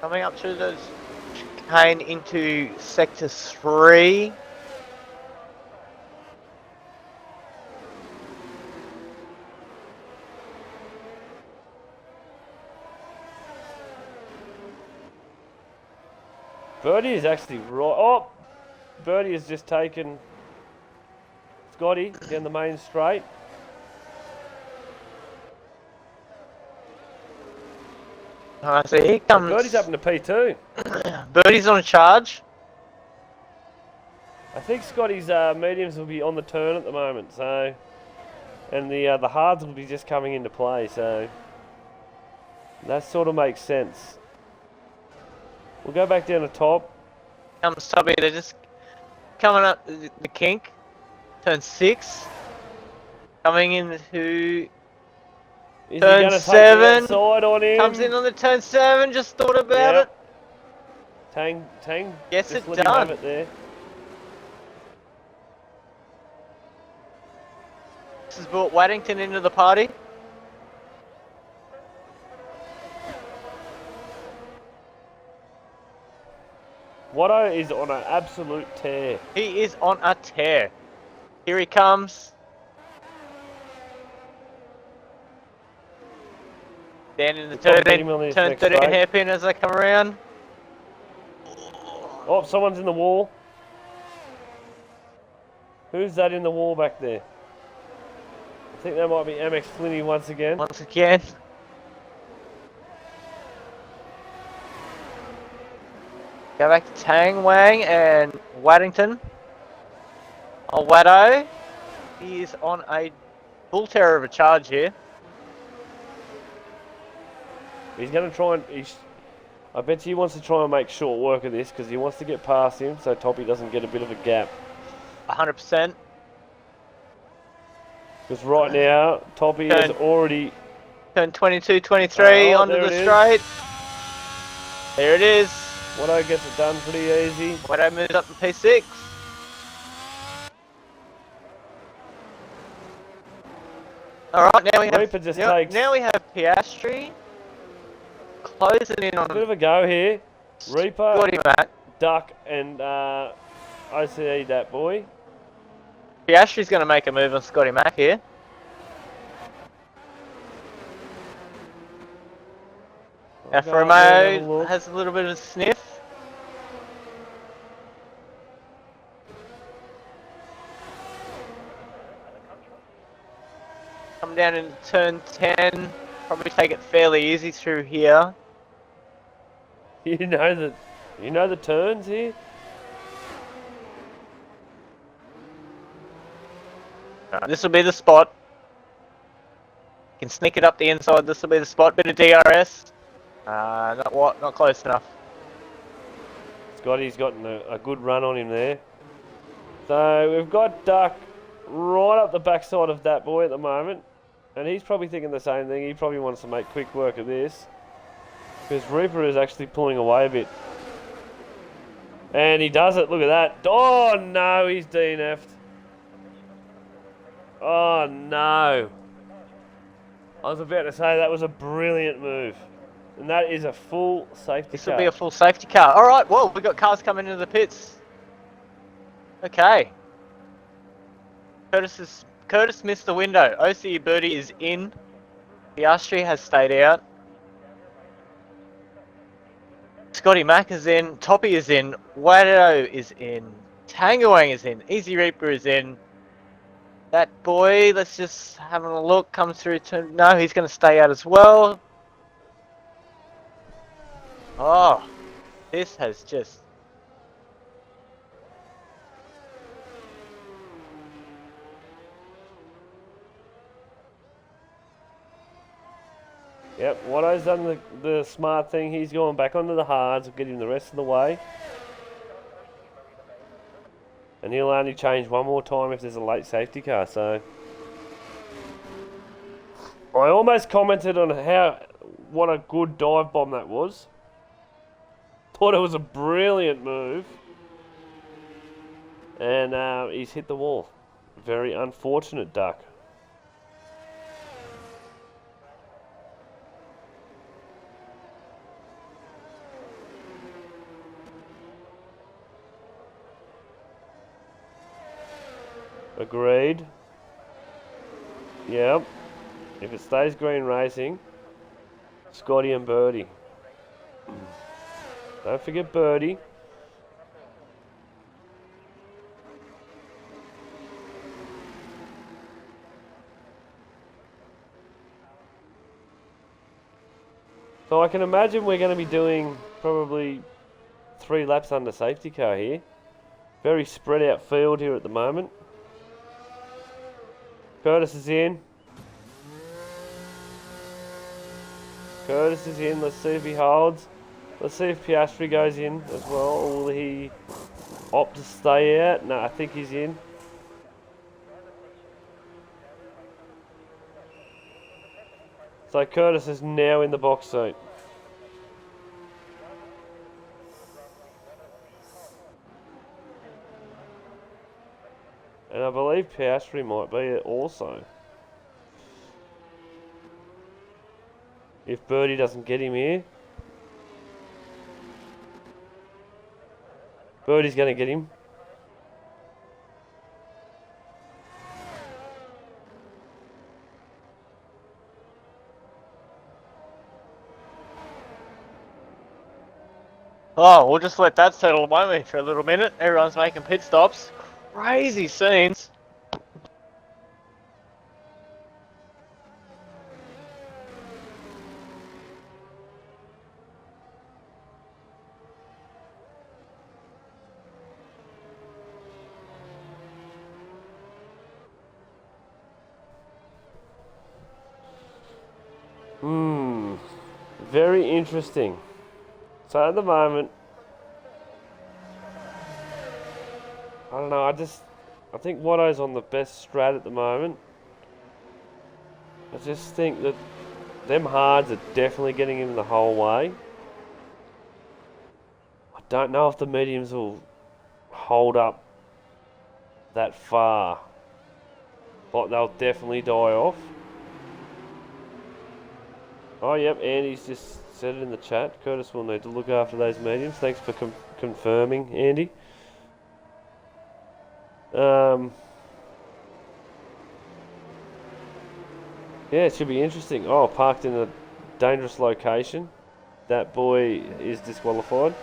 Coming up to the chicane into sector 3. Birdie is actually right. Oh, Birdie has just taken Scotty down the main straight. So here comes. Birdie's up in the P2. Birdie's on a charge. I think Scotty's mediums will be on the turn at the moment, so, and the hards will be just coming into play, so that sort of makes sense. We'll go back down the top. Comes Tubby. They're just coming up the kink. Turn 6. Coming into turn 7. Side on him? Comes in on the turn 7. Just thought about it. Tang. Yes, just it let him done. have it there. This has brought Waddington into the party. Watto is on an absolute tear. He is on a tear. Here he comes. Down in the turn 13 hairpin as they come around. Oh, someone's in the wall. Who's that in the wall back there? I think that might be MX Flinny once again. Once again. Go back to Tang Wang and Waddington. Oh, Waddo. He is on a bull terror of a charge here. He's going to try and... I bet he wants to try and make short work of this because he wants to get past him so Toppy doesn't get a bit of a gap. 100%. Because right now, Toppy has already... Turn 22, 23 onto the straight. There it is. Watto gets it done pretty easy. Watto moves up to P6. Alright, now we have... Reaper just takes... Now we have Piastri. Closing in on... A bit of a go here. Reaper, Scotty Mac, Duck, and OCE that boy. Piastri's going to make a move on Scotty Mac here. Alfa Romeo has a little bit of a sniff. come down into turn 10. Probably take it fairly easy through here. You know the turns here. This will be the spot. You can sneak it up the inside. This will be the spot. Bit of DRS. Not close enough. Scotty's gotten a good run on him there. So we've got Duck right up the backside of that boy at the moment. And he's probably thinking the same thing. He probably wants to make quick work of this. Because Reaper is actually pulling away a bit. And he does it. Look at that. Oh, no. He's DNF'd. Oh, no. I was about to say that was a brilliant move. And that is a full safety car. This will be a full safety car. All right. Well, we've got cars coming into the pits. Okay. Curtis missed the window. OCE Birdie is in. Piastri has stayed out. Scotty Mack is in. Toppy is in. Wado is in. Tangoang is in. Easy Reaper is in. That boy, let's just have a look. Comes through to... No, he's going to stay out as well. Oh, this has just... Yep, Watto's done the smart thing. He's going back onto the hards, get him the rest of the way. And he'll only change one more time if there's a late safety car, so... I almost commented on what a good dive bomb that was. Thought it was a brilliant move. And he's hit the wall. Very unfortunate, Duck. Agreed. Yep. If it stays green racing, Scotty and Birdie. Don't forget Birdie. So I can imagine we're going to be doing probably 3 laps under safety car here. Very spread out field here at the moment. Curtis is in. Curtis is in. Let's see if he holds. Let's see if Piastri goes in as well. Or will he opt to stay out? No, I think he's in. So Curtis is now in the box seat. And I believe Piastri might be it also. If Birdie doesn't get him here. Birdie's going to get him. Oh, we'll just let that settle, won't we, for a little minute. Everyone's making pit stops. Crazy scenes. Very interesting. So at the moment, I don't know, I think Watto's on the best strat at the moment. I just think that them hards are definitely getting him the whole way. I don't know if the mediums will hold up that far. But they'll definitely die off. Oh, yep, Andy's just said it in the chat. Curtis will need to look after those mediums. Thanks for confirming, Andy. Yeah, it should be interesting. Oh, parked in a dangerous location. That boy is disqualified.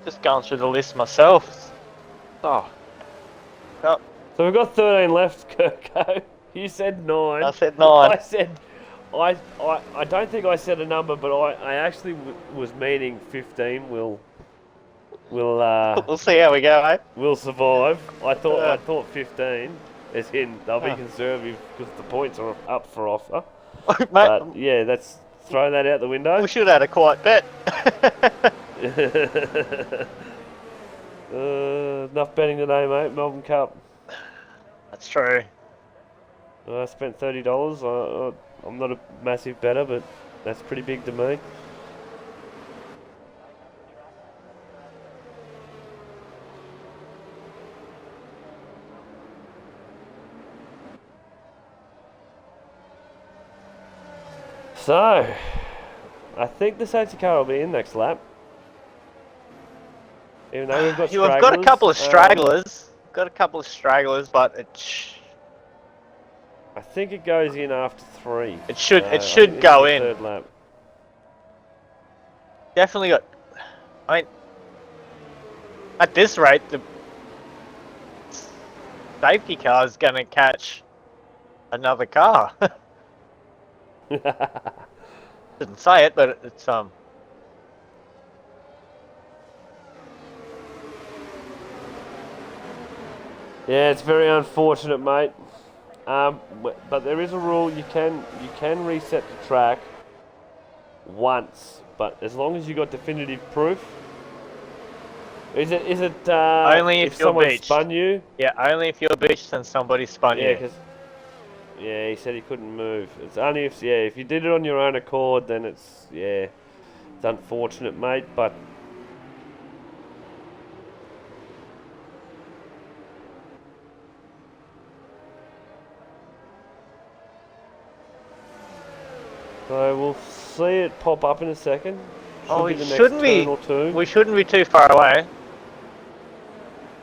Just going through the list myself. Oh. Oh, So we've got 13 left, Kirko. You said 9. I said 9. I said... I don't think I said a number, but I actually was meaning 15 will We'll see how we go, eh? will survive. I thought 15, as in they'll be conservative because the points are up for offer. Mate, But yeah, let's throw that out the window. we should have had a quiet bet. Enough betting today, mate. Melbourne Cup. That's true. I spent $30. I'm not a massive bettor, but that's pretty big to me. So, I think the safety car will be in next lap. Even though we've got I've got a couple of stragglers. But I think it goes in after 3. it should I think go it's the in. third lap. Definitely got. I mean, at this rate, the safety car is going to catch another car. Didn't say it, but it's Yeah, it's very unfortunate, mate. But there is a rule: you can reset the track once, but as long as you got definitive proof. Is it only if you're someone beached. spun you? Yeah, only if you're beached and somebody spun Yeah, you. because he said he couldn't move. It's only if you did it on your own accord, then it's unfortunate, mate. But so we'll see it pop up in a second. Oh, Should it be the next shouldn't be. turn or two. We shouldn't be too far away.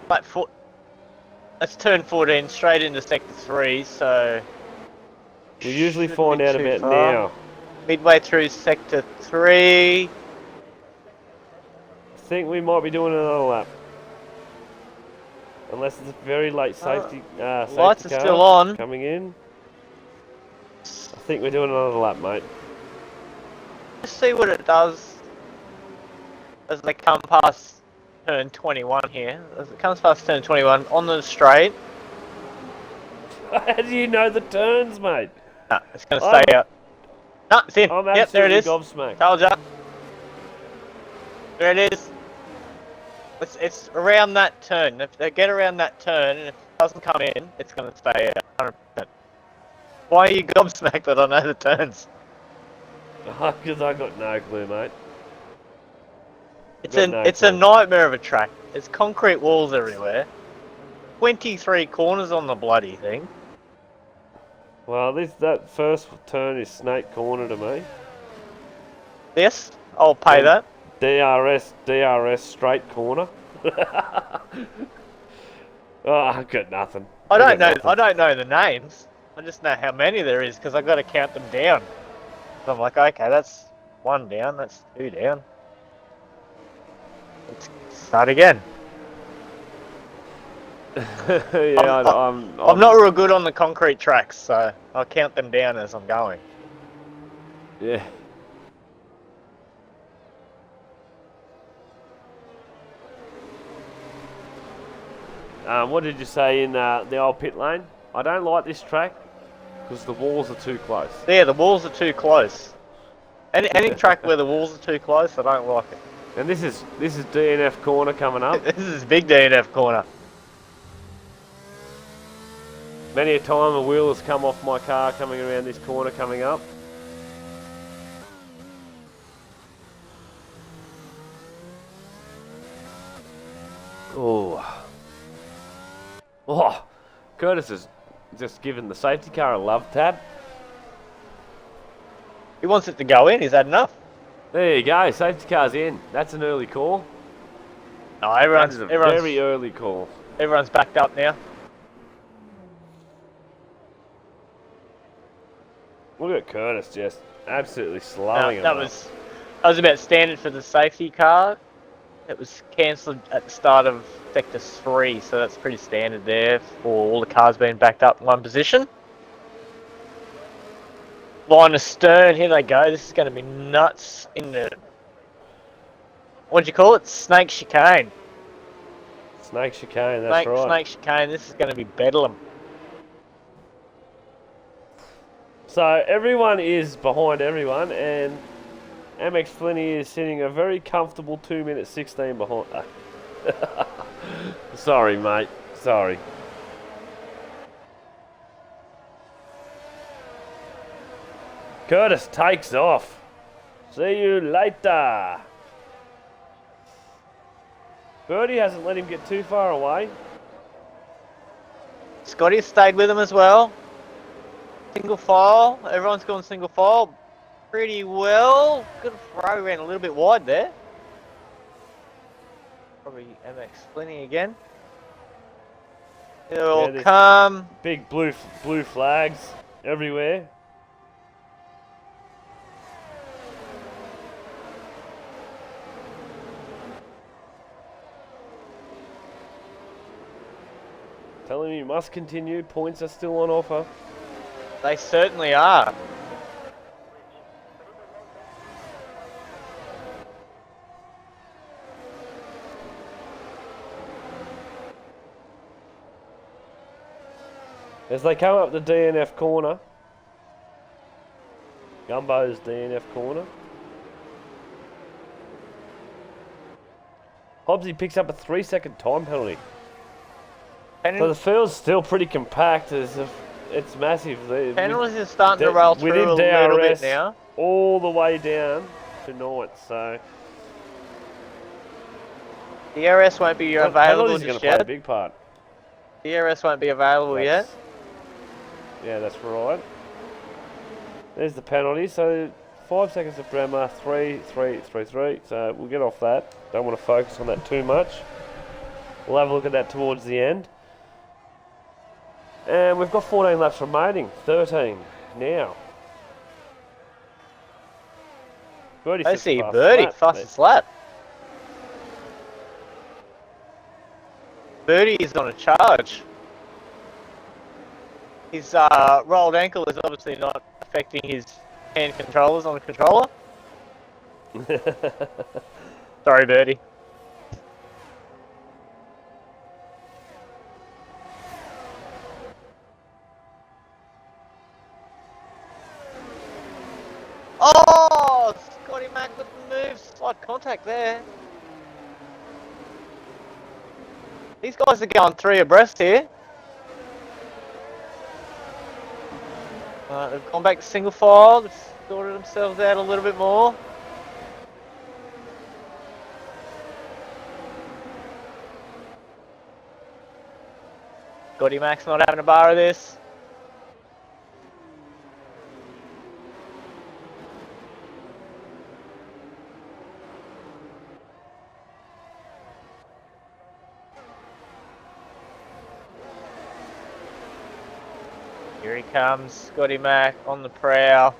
But let's turn 14 straight into sector 3. So We usually shouldn't find be out too about far. now. Midway through sector 3. I think we might be doing another lap. Unless it's a very late safety Lights car are still on. coming in. I think we're doing another lap, mate. Let's see what it does as they come past turn 21 here. As it comes past turn 21 on the straight. How do you know the turns, mate? No, it's going to stay out. No, it's in. I'm Yep, there it absolutely is. gobsmacked. Told ya. There it is. It's around that turn. If they get around that turn and if it doesn't come in, it's going to stay out 100%. Why are you gobsmacked that I know the turns? Because I got no clue, mate. It's a nightmare of a track. There's concrete walls everywhere. 23 corners on the bloody thing. Well, that first turn is snake corner to me. Yes, I'll pay that. DRS straight corner. Oh, I got nothing. I don't know the names. I just know how many there is because I've got to count them down. So I'm like, okay, that's 1 down, that's 2 down. Let's start again. Yeah, I'm not real good on the concrete tracks, so I'll count them down as I'm going. Yeah. What did you say in the old pit lane? I don't like this track because the walls are too close. Yeah, the walls are too close. Any track where the walls are too close, I don't like it. And this is DNF corner coming up. This is big DNF corner. Many a time a wheel has come off my car coming around this corner coming up. Oh, Curtis has just given the safety car a love tap. He wants it to go in, is that enough? There you go, safety car's in. That's an early call. No, everyone's very early call. Everyone's backed up now. Look at Curtis just absolutely slowing it that up. was about standard for the safety car. It was cancelled at the start of Sector 3, so that's pretty standard there for all the cars being backed up in one position. Line astern, here they go. This is going to be nuts in the... What'd you call it? Snake chicane. Snake chicane, that's right. Snake chicane, this is going to be bedlam. So everyone is behind everyone, and Amex Flinny is sitting a very comfortable 2 minutes 16 behind. Sorry, mate. Sorry. Curtis takes off. See you later. Birdie hasn't let him get too far away. Scotty stayed with him as well. Single file. Everyone's going single file pretty well. Good throw, ran a little bit wide there. Probably MX Flinny again. It'll come. Big blue flags everywhere. Telling you must continue. Points are still on offer. They certainly are. As they come up the DNF corner. Gumbo's DNF corner. Hobbsy picks up a 3-second time penalty. So the field's still pretty compact. It's massive. Penalties are starting to roll through a little bit now. All the way down to ninth. So the DRS won't be available just yet. Play a big part. DRS won't be available yet. Yeah, that's right. There's the penalty. So 5 seconds of Bremer. 3, 3, 3, 3. So we'll get off that. Don't want to focus on that too much. We'll have a look at that towards the end. And we've got 14 laps remaining. 13 now. Birdie, I see Birdie, fastest lap. Birdie is on a charge. His rolled ankle is obviously not affecting his hand controllers on the controller. Sorry, Birdie. Oh, Scotty Mac with the move. Slight contact there. These guys are going 3 abreast here. They've gone back to single file. They've sorted themselves out a little bit more. Scotty Mac's not having a bar of this. Here he comes, Scotty Mac on the prowl.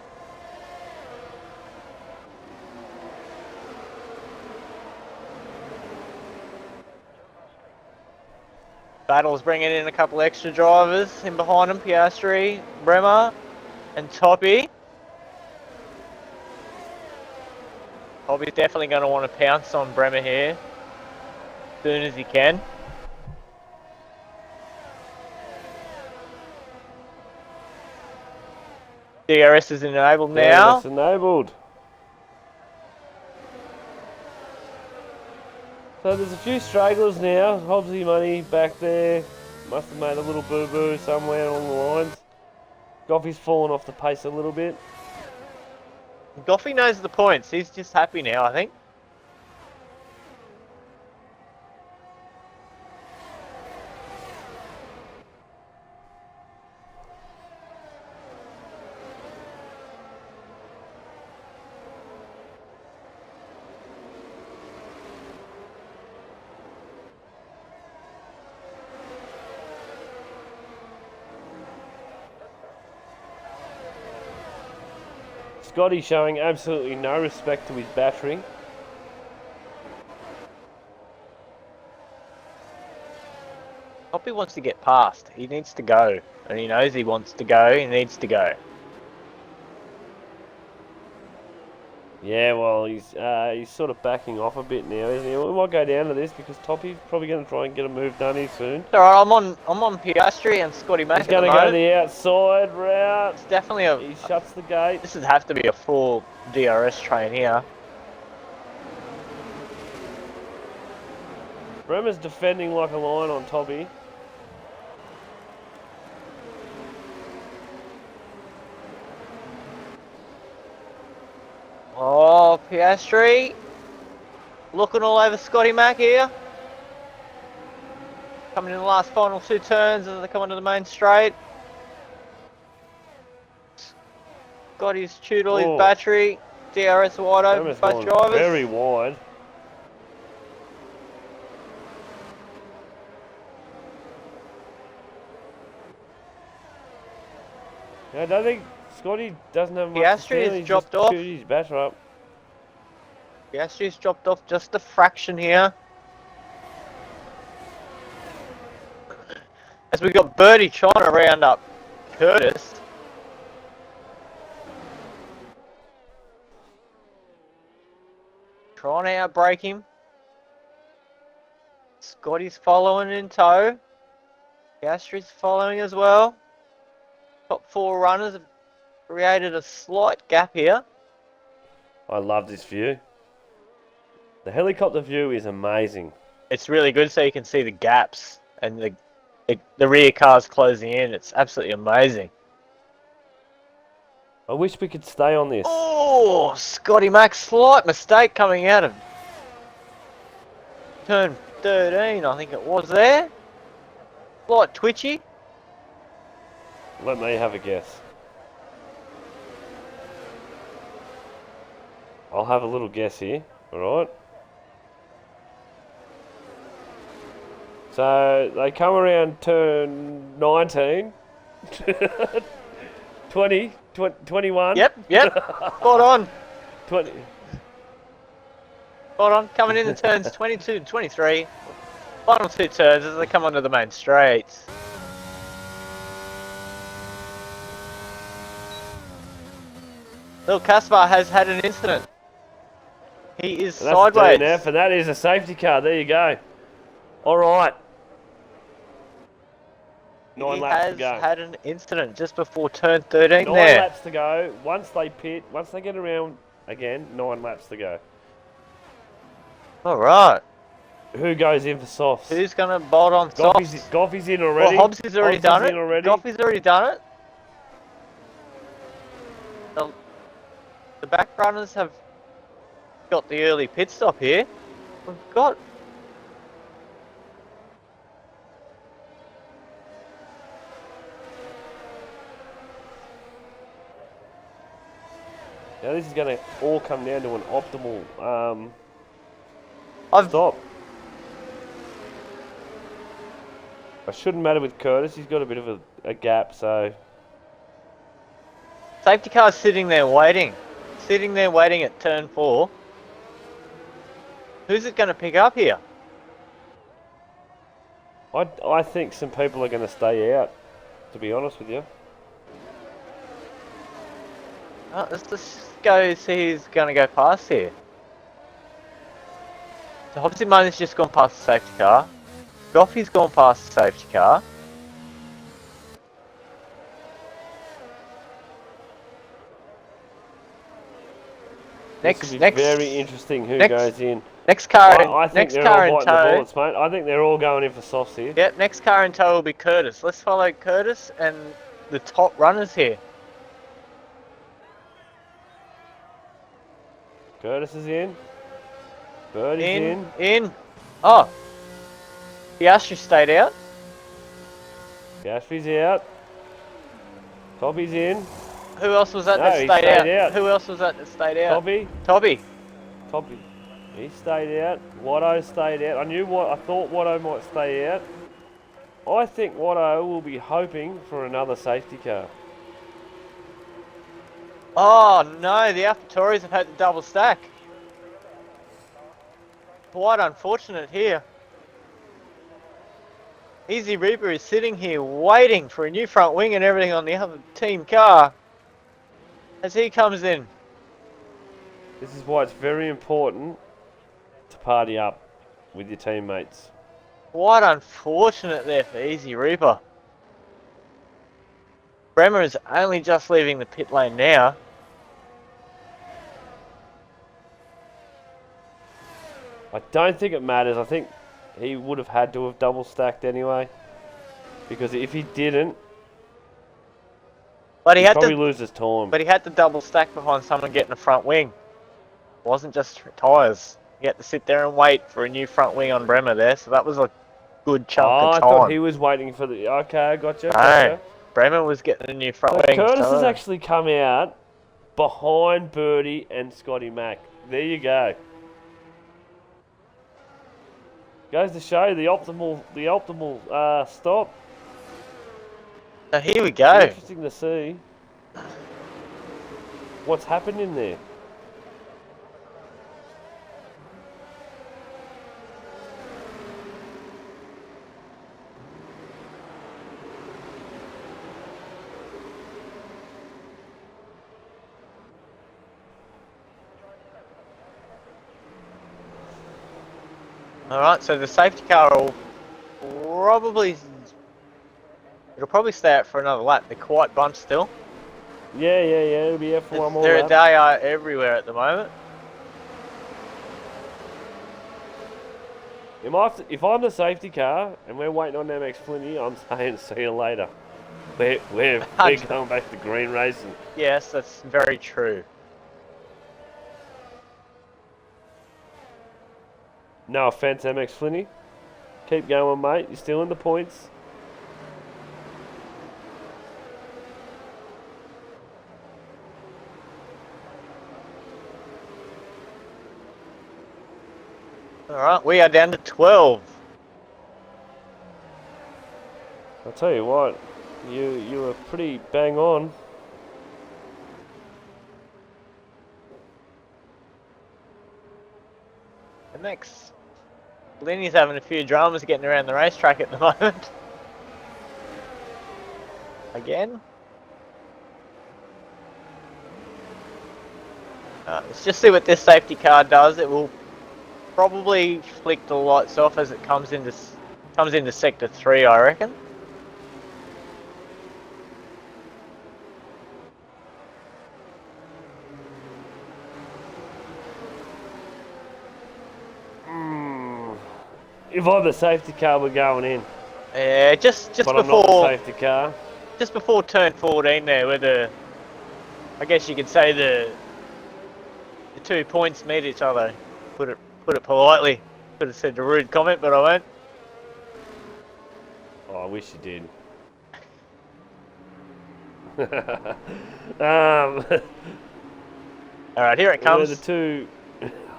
Battle's bringing in a couple extra drivers in behind him, Piastri, Bremer, and Toppy. Toppy's definitely going to want to pounce on Bremer here as soon as he can. DRS is enabled now. DRS enabled. So there's a few stragglers now. Hobbsy Money back there. Must have made a little boo-boo somewhere along the lines. Goffy's fallen off the pace a little bit. Goffy knows the points. He's just happy now, I think. Scotty showing absolutely no respect to his battery. Toppy wants to get past. He needs to go. And he knows he wants to go. He needs to go. Yeah, well, he's sort of backing off a bit now, isn't he? We might go down to this because Toppy's probably going to try and get a move done here soon. It's alright, I'm on Piastri and Scotty Mack. He's going to go the outside route. It's definitely a. He shuts the gate. This would have to be a full DRS train here. Bremer's defending like a lion on Toppy. Oh, Piastri. Looking all over Scotty Mack here. Coming in the last final 2 turns as they come onto the main straight. Scotty's chewed all his battery. DRS wide open Bremer's for both drivers. Very wide. I don't think Scotty doesn't have much to Piastri say. has dropped off. His batter up. Piastri's dropped off just a fraction here. As we got Birdie trying to round up Curtis. Trying to outbrake him. Scotty's following in tow. Piastri's following as well. Top 4 runners have created a slight gap here. I love this view. The helicopter view is amazing. It's really good so you can see the gaps and the rear cars closing in. It's absolutely amazing. I wish we could stay on this. Oh, Scotty Mack, slight mistake coming out of turn 13, I think it was there. Slight twitchy. Let me have a guess. I'll have a little guess here, alright? So, they come around turn 19, 20, 21. Yep, spot on. 20. Spot on, coming in the turns 22 and 23. Final 2 turns as they come onto the main straights. Little Caspar has had an incident. He is sideways. That's and that is a safety car. There you go. All right. 9 laps to go. He has had an incident just before turn 13 9 there. laps to go. Once they pit, once they get around again, 9 laps to go. All right. Who goes in for softs? Who's going to bolt on softs? Goffy's in already. Well, Hobbs has already done it. Goffy's already done it. The back runners have got the early pit stop here. We've got... Now this is going to all come down to an optimal stop. It shouldn't matter with Curtis. He's got a bit of a gap, so... Safety car's sitting there waiting. Sitting there waiting at turn 4. Who's it going to pick up here? I think some people are going to stay out, to be honest with you. Let's just go see who's going to go past here. So Hobbsy Money's just gone past the safety car. Goffy's gone past the safety car. Next, very interesting who goes in. Next car, I think next they're car all in biting the tow. bullets, mate. I think they're all going in for softs here. Yep, next car in tow will be Curtis. Let's follow Curtis and the top runners here. Curtis is in. Birdie's in. In. Oh. Piastri stayed out. Gastri's out. Toppy's in. Who else was that that he stayed stayed out? out. Who else was that that stayed out? Toppy. Toppy. He stayed out. Watto stayed out. I thought Watto might stay out. I think Watto will be hoping for another safety car. Oh no, the AlphaTauris have had the double stack. Quite unfortunate here. Easy Reaper is sitting here waiting for a new front wing and everything on the other team car as he comes in. This is why it's very important to party up with your teammates. Quite unfortunate there for Easy Reaper. Bremer is only just leaving the pit lane now. I don't think it matters. I think he would have had to have double stacked anyway. Because if he didn't, But he he'd had probably to, lose his time. but he had to double stack behind someone getting a front wing. It wasn't just tyres. He had to sit there and wait for a new front wing on Bremer there, so that was a good chunk of I time. thought he was waiting for the... Okay, gotcha. No, Bremer was getting a new front So wing. Curtis has actually come out behind Birdie and Scotty Mack. There you go. Goes to show the optimal stop. So here we go. Interesting to see what's happened in there. Alright, so the safety car will probably... It'll probably stay out for another lap. They're quite bunched still. Yeah. It'll be out for one more They lap. are everywhere at the moment. If I'm the safety car and we're waiting on MX Flinty, I'm saying see you later. We're going back to green racing. Yes, that's very true. No offense, MX Flinty. Keep going, mate. You're still in the points. Alright, we are down to 12. I'll tell you what, you were pretty bang on. MX Lenny's having a few dramas getting around the racetrack at the moment. Again. Let's just see what this safety car does. It will probably flick the lights off as it comes into sector 3, I reckon. If I'm the safety car, we're going in. Yeah, just But I'm not the safety car. just before turn 14 there, where I guess you could say the 2 points meet each other. Put it politely. Could have said a rude comment, but I won't. Oh, I wish you did. All right, here it comes. The two.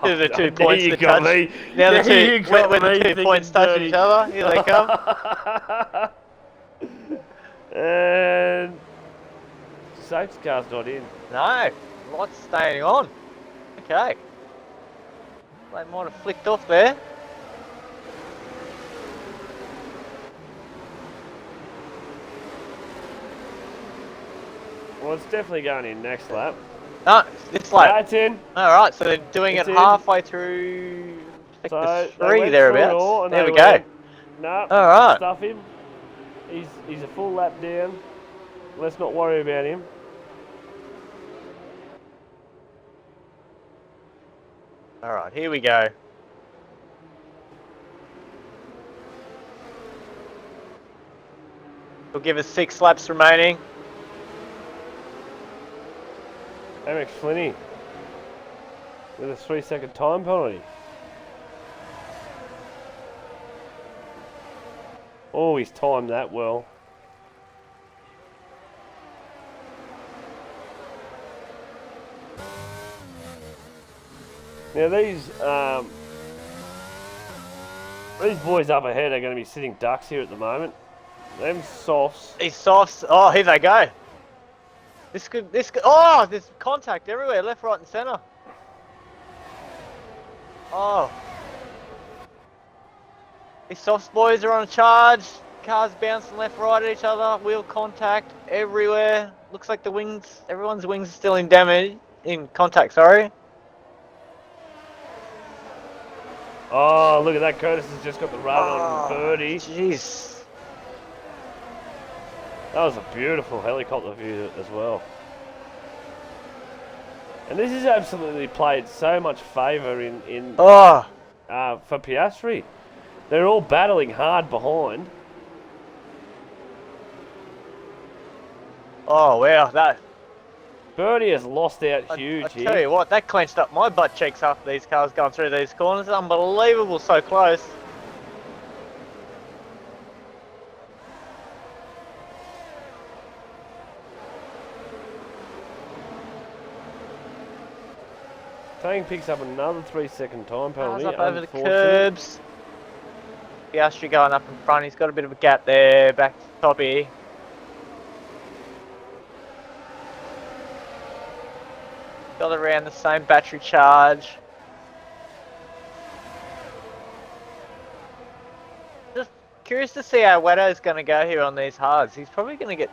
Here's the 2 points you that got touch. me. Now the There you two, got when me the 2 thinking points touch dirty. each other, here they come. And safety car's not in. No, lights staying on. Okay. They might have flicked off there. Well, it's definitely going in next lap. No, this lap. That's in. Alright, so they're doing It's it in. halfway through So sector they 3 went thereabouts. through it all and There they we go. went, Nah, Alright. stuff him. He's a full lap down. Let's not worry about him. Alright, here we go. We'll give us 6 laps remaining. MX Flinty with a 3-second time penalty. Oh, he's timed that well. Now these boys up ahead are going to be sitting ducks here at the moment. Them softs. These softs. Oh, here they go. This could. Oh, there's contact everywhere, left, right, and centre. Oh. These softs boys are on a charge. cars bouncing left, right at each other. Wheel contact everywhere. Looks like the wings, everyone's wings are still in damage, in contact, sorry. Oh, look at that. Curtis has just got the run on Birdie. Jeez. That was a beautiful helicopter view as well. And this has absolutely played so much favour for Piastri. They're all battling hard behind. Oh, wow, that... Birdie has lost out huge I here. tell you what, that clenched up my butt cheeks after these cars going through these corners. Unbelievable, so close. Tang picks up another 3-second time penalty. Cars up over the curbs. Piastri going up in front. He's got a bit of a gap there. Back to Toppy. Got around the same battery charge. Just curious to see how Wetto's going to go here on these hards. He's probably going to get...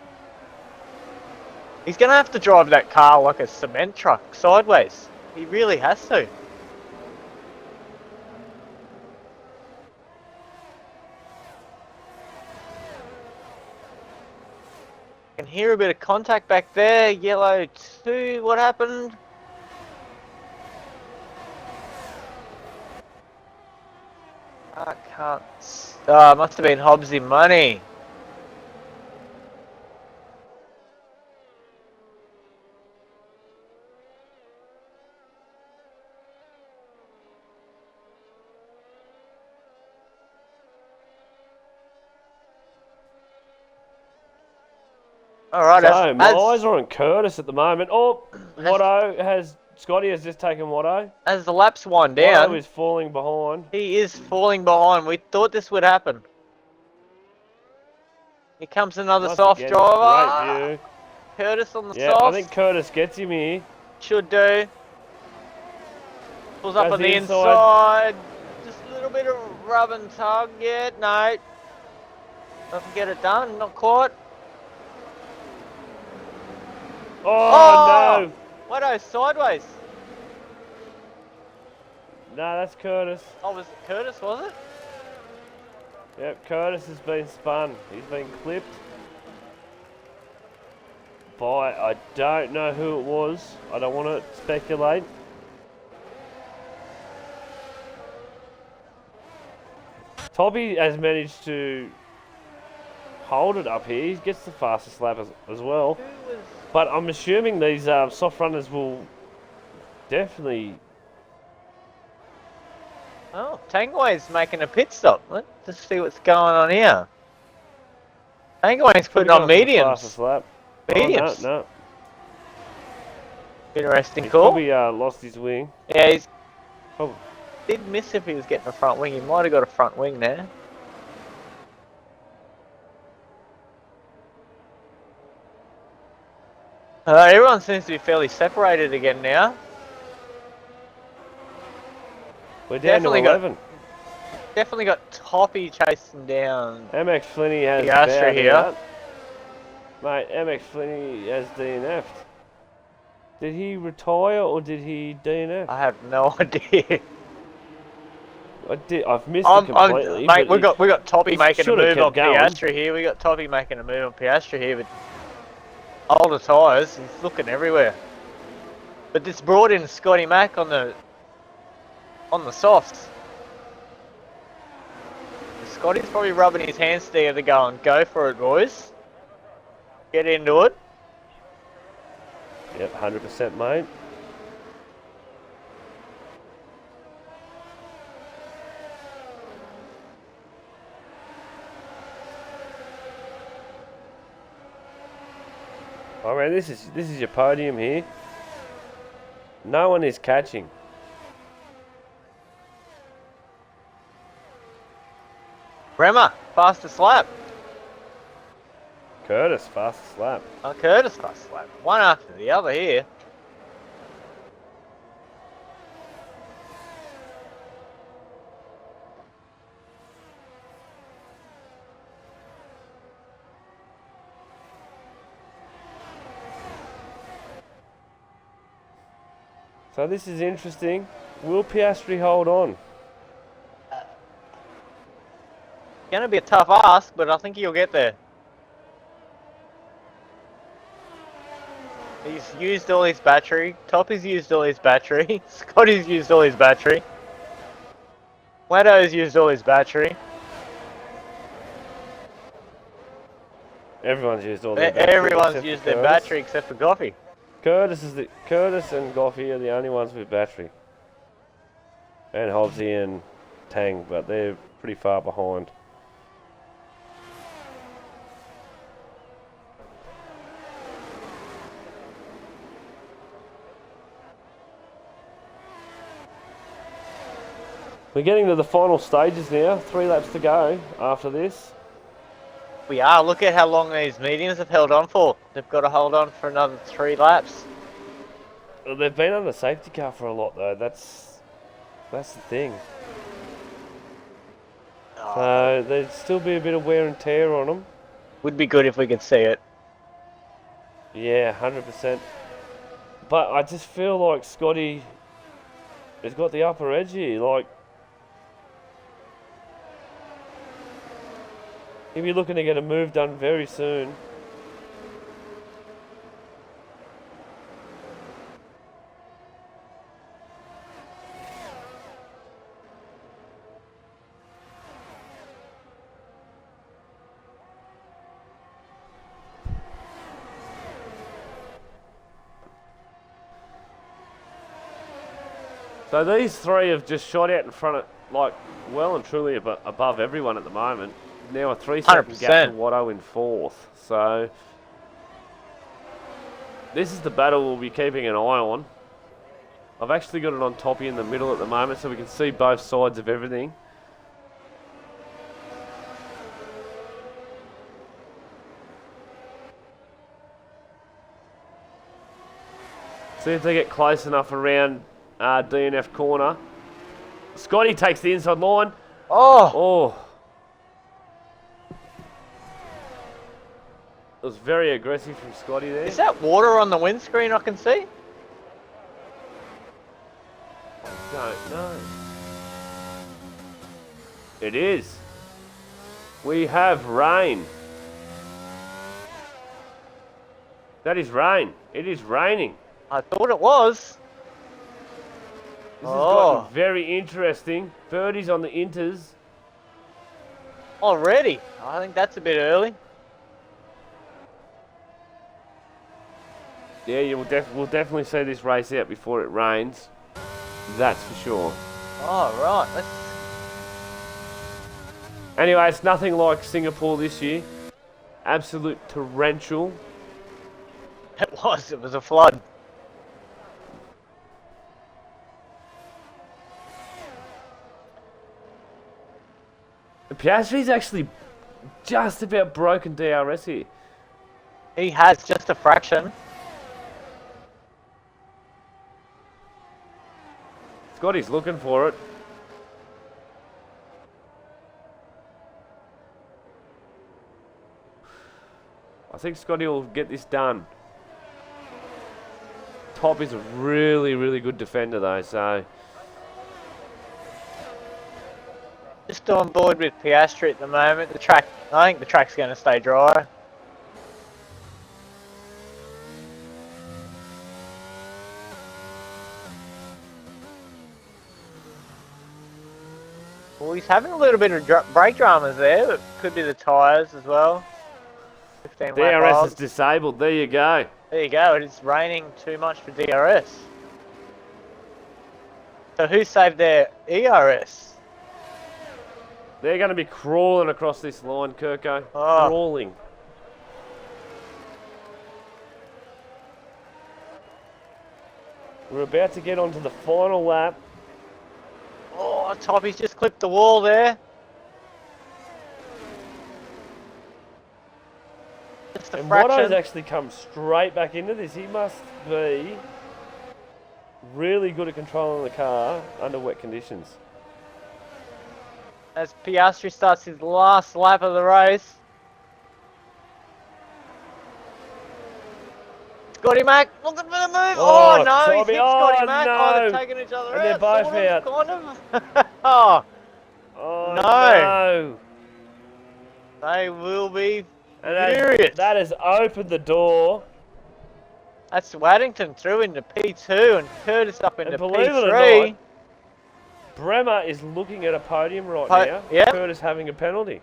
He's going to have to drive that car like a cement truck sideways. He really has to. Can hear a bit of contact back there. Yellow 2, what happened? I can't... must have been Hobbsy money. Alright, so, my eyes are on Curtis at the moment. Oh, Scotty has just taken Watto. As the laps wind down... Watto is falling behind. He is falling behind. We thought this would happen. Here comes another soft driver. Great view. Curtis on the yeah, soft. I think Curtis gets him here. Should do. Pulls up on the inside. Just a little bit of rub and tug. Yeah, no. Doesn't get it done. Not quite. Oh, no. Watto sideways. No, that's Curtis. Oh, was it Curtis, was it? Yep, Curtis has been spun. He's been clipped by, I don't know who it was. I don't want to speculate. Toppy has managed to hold it up here. He gets the fastest lap as well. But I'm assuming these soft runners will definitely... Oh, Tangway's making a pit stop. Let's just see what's going on here. Tangway's putting on mediums. Lap. Mediums. Oh, no. Interesting He's call. Probably lost his wing. Yeah, he's... Oh. Did miss if he was getting a front wing. He might have got a front wing there. Everyone seems to be fairly separated again now. We're down to 11. Definitely got Toppy chasing down. MX Flinney has Piastri here. Out. Mate, MX Flinney has DNF'd. Did he retire or did he DNF? I have no idea. I've missed it completely. Mate, we got Toppy making a move on going. Piastri here. We got Toppy making a move on Piastri here, but older tyres. He's looking everywhere. But this brought in Scotty Mack on the softs. Scotty's probably rubbing his hands together, going, "Go for it, boys. Get into it." Yep, 100%, mate. I mean, this is your podium here. No one is catching. Bremer, fastest lap. Curtis, fastest lap. Oh, Curtis, fastest lap. One after the other here. So this is interesting. Will Piastri hold on? Gonna be a tough ask, but I think he'll get there. He's used all his battery. Toppy's used all his battery. Scotty's used all his battery. Leto's used all his battery. Everyone's used all their battery. Everyone's used their battery except for Goffey. Curtis and Goffey are the only ones with battery. And Hobbsy and Tang, but they're pretty far behind. We're getting to the final stages now. 3 laps to go after this. We are. Look at how long these mediums have held on for. They've got to hold on for another 3 laps. Well, they've been on the safety car for a lot, though. That's the thing. Oh. So there'd still be a bit of wear and tear on them. Would be good if we could see it. Yeah, 100%. But I just feel like Scotty has got the upper edge here. Like, he'll be looking to get a move done very soon. So these 3 have just shot out in front of, like, well and truly above everyone at the moment. Now a 3-second gap to Watto in 4th. So this is the battle we'll be keeping an eye on. I've actually got it on Toppy in the middle at the moment so we can see both sides of everything. See if they get close enough around DNF corner. Scotty takes the inside line. Oh! It was very aggressive from Scotty there. Is that water on the windscreen I can see? Don't know. It is. We have rain. That is rain. It is raining. I thought it was. This has gotten very interesting. Birdies on the inters. Already? I think that's a bit early. Yeah, we'll definitely see this race out before it rains. That's for sure. Oh, right. Anyway, it's nothing like Singapore this year. Absolute torrential. It was a flood. Piastri's actually just about broken DRS here. He has just a fraction. Scotty's looking for it. I think Scotty will get this done. Top is a really, really good defender though, so... Just on board with Piastri at the moment. I think the track's going to stay dry. Well, he's having a little bit of brake dramas there, but could be the tyres as well. 15 DRS is disabled, there you go. There you go, it's raining too much for DRS. So who saved their ERS? They're going to be crawling across this line, Kirko. Oh. Crawling. We're about to get onto the final lap. Oh, Toppy's just clipped the wall there. Just a And fraction. Watto's actually come straight back into this. He must be really good at controlling the car under wet conditions. As Piastri starts his last lap of the race. Scotty Mac looking for the move. Oh, Oh, no, he's Tommy. hit Scotty Oh, Mac. Oh, they're no. taking each other And they're out. both Sort of, out. kind of. Oh, Oh, no. no. They will be And furious. that has opened the door. That's Waddington through into P2 and Curtis up into And believe it or P3. not, Bremer is looking at a podium right now. Yeah. Curtis having a penalty.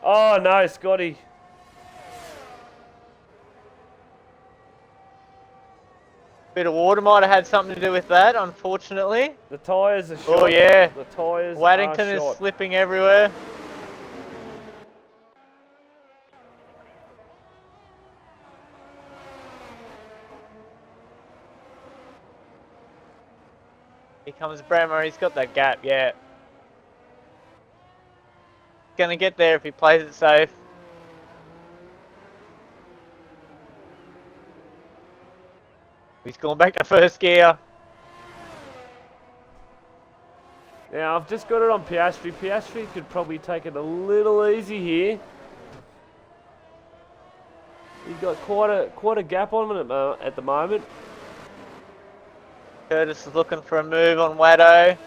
Oh, no, Scotty. Bit of water might have had something to do with that, unfortunately. The tyres are shot. Oh, yeah. The tyres Waddington are is shot. slipping everywhere. Here comes Bremer, he's got that gap, yeah. Gonna get there if he plays it safe. He's going back to first gear. Now, I've just got it on Piastri. Piastri could probably take it a little easy here. He's got quite a gap on him at the moment. Curtis is looking for a move on Waddo.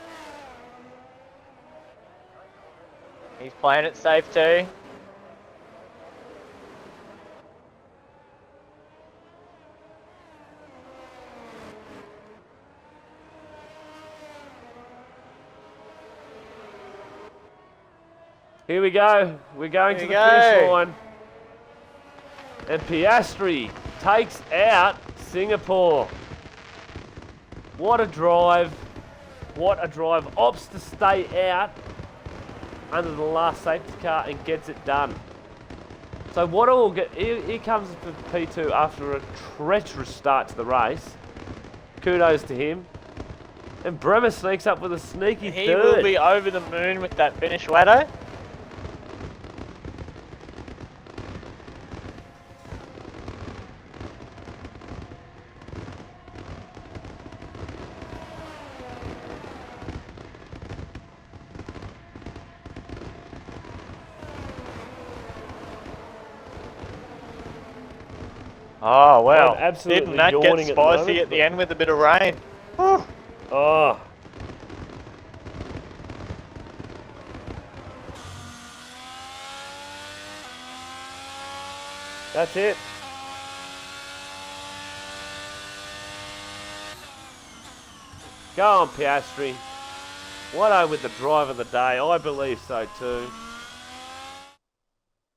He's playing it safe too. Here we go. We're going to the finish line. And Piastri takes out Singapore. What a drive. What a drive. Opts to stay out under the last safety car and gets it done. So what will get, here comes the P2 after a treacherous start to the race. Kudos to him. And Bremer sneaks up with a sneaky He third. will be over the moon with that finish, Waddo. Oh, well, absolutely didn't that get yawning at the spicy moment, at the end with a bit of rain? Whew. Oh. That's it. Go on, Piastri. What with the drive of the day? I believe so too.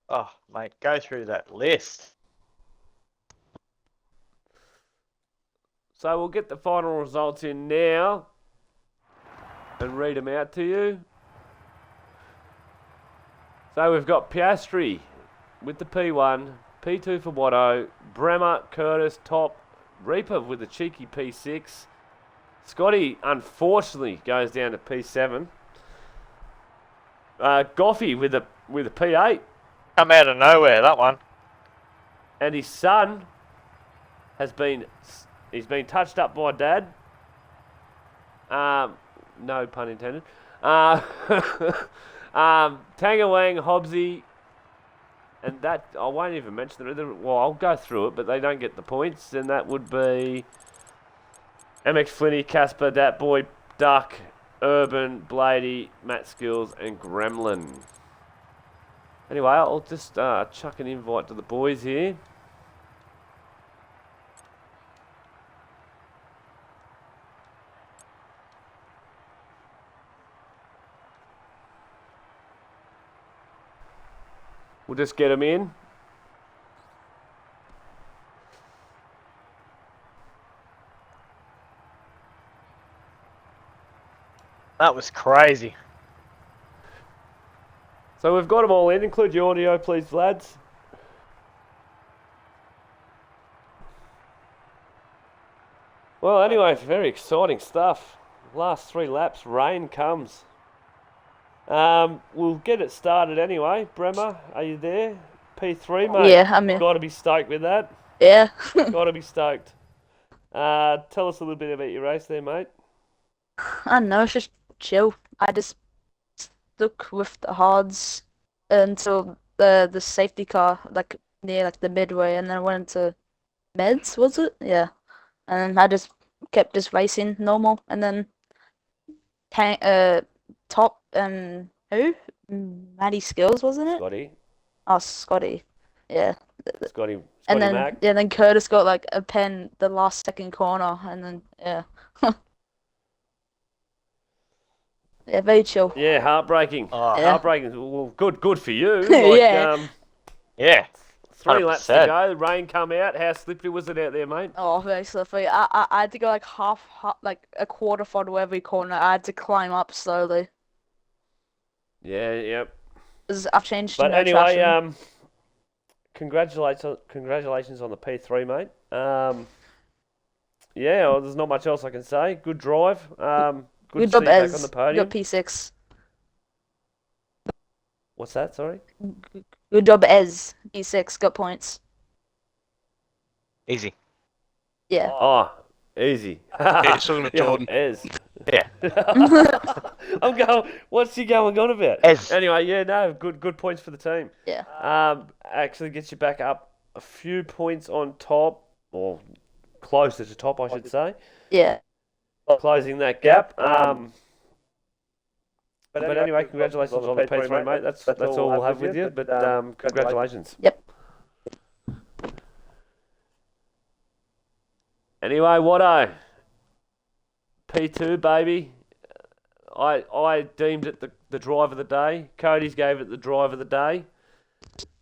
Oh, mate, go through that list. So we'll get the final results in now and read them out to you. So we've got Piastri with the P1, P2 for Watto, Bremer, Curtis, top, Reaper with a cheeky P6. Scotty, unfortunately, goes down to P7. Goffey with a P8. Come out of nowhere, that one. And his son he's been touched up by dad. No pun intended. Tangawang, Hobbsy, and that, I won't even mention it. Well, I'll go through it, but they don't get the points. And that would be MX Flinny, Casper, Dat Boy, Duck, Urban, Blady, Matt Skills, and Gremlin. Anyway, I'll just chuck an invite to the boys here. We'll just get them in. That was crazy. So we've got them all in. Include your audio, please, lads. Well, anyway, very exciting stuff. Last 3 laps, rain comes. We'll get it started anyway. Bremer, are you there? P3, mate. Yeah, I'm here. Got to be stoked with that. Yeah. Got to be stoked. Tell us a little bit about your race there, mate. I don't know, it's just chill. I just stuck with the hards until the safety car, like near like the midway, and then I went into Meds, was it? Yeah. And I just kept just racing normal, and then top and who? Maddie Skills, wasn't it? Scotty. Oh, Scotty. Yeah. Scotty And then Mac. then Curtis got like a pen the last second corner, and then yeah. Yeah, very chill. Yeah, heartbreaking. Oh, Yeah. Heartbreaking. Well, good for you. Yeah. yeah. 3 laps to 100%. go. The rain come out. How slippery was it out there, mate? Oh, very slippery. I had to go like half, like a quarter fodder every corner. I had to climb up slowly. Yeah, yep. 'Cause I've changed to But no anyway, traction. congratulations on the P3, mate. Yeah, well, there's not much else I can say. Good drive. Good Good to job, see you back on Ez. the You podium. got P6. What's that? Sorry. Good job, Ez. P6 got points. Easy. Yeah. Oh, easy. Yeah, talking to Jordan. Ez. Yeah. I'm going. What's he going on about? Ez. Anyway, yeah, no, good points for the team. Yeah. Actually gets you back up a few points on top, or closer to top, I should say. Yeah. Closing that gap. But anyway, congratulations on the P3, mate. That's all we'll have with you. But congratulations. Yep. Anyway, Watto. P2, baby. I deemed it the drive of the day. Cody's gave it the drive of the day.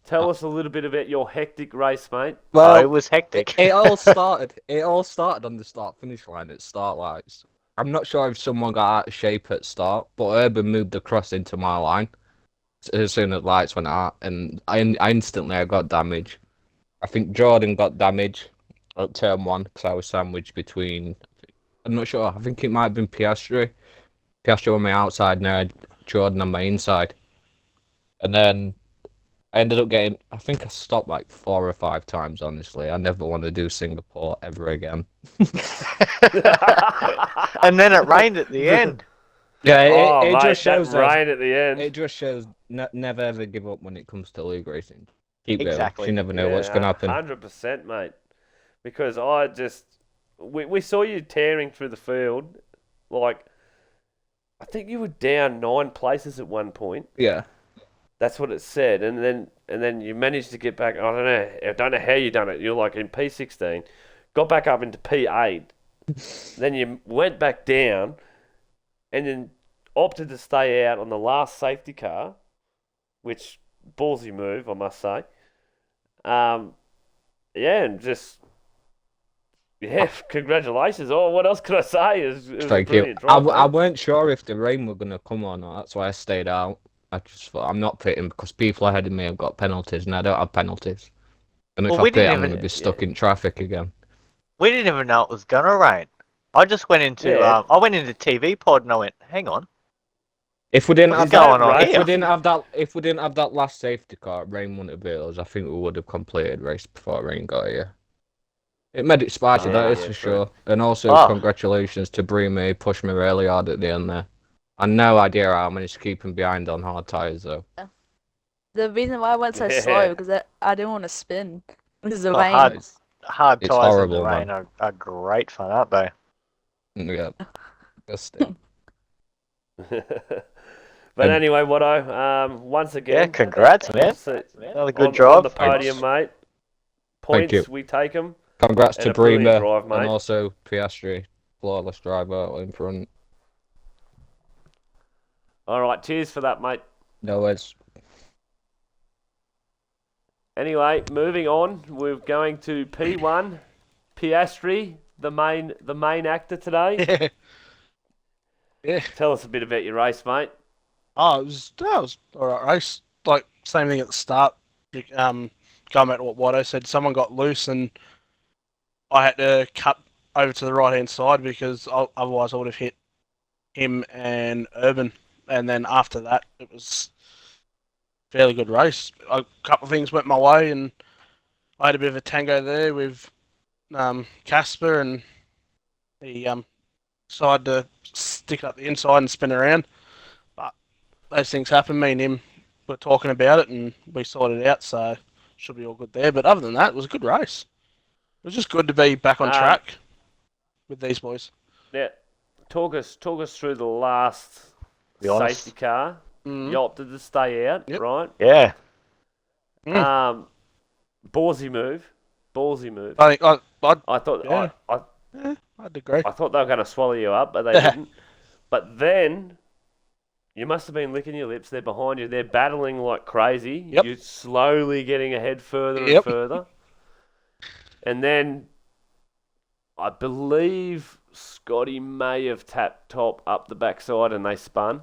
Tell us a little bit about your hectic race, mate. Oh, it was hectic. It all started on the start-finish line at start lights. I'm not sure if someone got out of shape at start, but Urban moved across into my line as soon as lights went out, and I instantly got damage. I think Jordan got damage at turn 1 because I was sandwiched between. I'm not sure. I think it might have been Piastri. Piastri on my outside, and I had Jordan on my inside. And then I ended up getting. I think I stopped like 4 or 5 times. Honestly, I never want to do Singapore ever again. And then it rained at the end. Yeah, it mate, just shows that rain at the end. It just shows never ever give up when it comes to league racing. Keep Exactly. going. You never know what's going to happen. 100%, mate. Because we saw you tearing through the field. Like, I think you were down 9 places at one point. Yeah. That's what it said, and then you managed to get back. I don't know how you done it. You're like in P16, got back up into P8, then you went back down, and then opted to stay out on the last safety car, which ballsy move, I must say. And just congratulations. Oh, what else could I say? It was Thank a you. brilliant drive, I mate. weren't sure if the rain were going to come or not. That's why I stayed out. I just thought I'm not pitting because people ahead of me have got penalties, and I don't have penalties. And if Well, I we pit, didn't I'm going to even- be stuck in traffic again. We didn't even know it was gonna rain. I just went into Yeah. I went into TV pod and I went, hang on. If we didn't What's have going on that, here? if we didn't have that last safety car, rain wouldn't have hit us. I think we would have completed race before rain got here. It made it spicy, that is for true. sure. And also, congratulations to Bremer, he pushed me really hard at the end there. I had no idea how I managed to keep him behind on hard tyres though. The reason why I went so Yeah. slow because I didn't want to spin because of the Oh, rain. Hard It's tyres in horrible, the rain are great fun, aren't they? Yeah. Disgusting. But anyway, Watto, once again, Yeah, congrats, man. so- Another good on drive. the podium, mate. Points, you. we take them. Congrats And to a brilliant Bremer drive, mate. and also Piastri, flawless driver in front. All right, cheers for that, mate. No, it's Anyway, moving on, we're going to P1, Piastri, the main actor today. Yeah. Tell us a bit about your race, mate. Oh, it was alright race. Like same thing at the start. Going back to what Watto said, someone got loose and I had to cut over to the right hand side because otherwise I would have hit him and Urban. And then after that, it was a fairly good race. A couple of things went my way, and I had a bit of a tango there with Casper, and he decided to stick up the inside and spin around. But those things happen. Me and him were talking about it, and we sorted it out, so should be all good there. But other than that, it was a good race. was just good to be back on track with these boys. Yeah, talk us through the last Be honest. safety car. Mm. You opted to stay out, Yep. right? Yeah. Ballsy move. I think I thought Yeah. I I'd agree. I thought they were going to swallow you up, but they didn't. But then you must have been licking your lips. They're behind you. They're battling like crazy. Yep. You're slowly getting ahead further and Yep. further. And then I believe Scotty may have tapped top up the backside and they spun.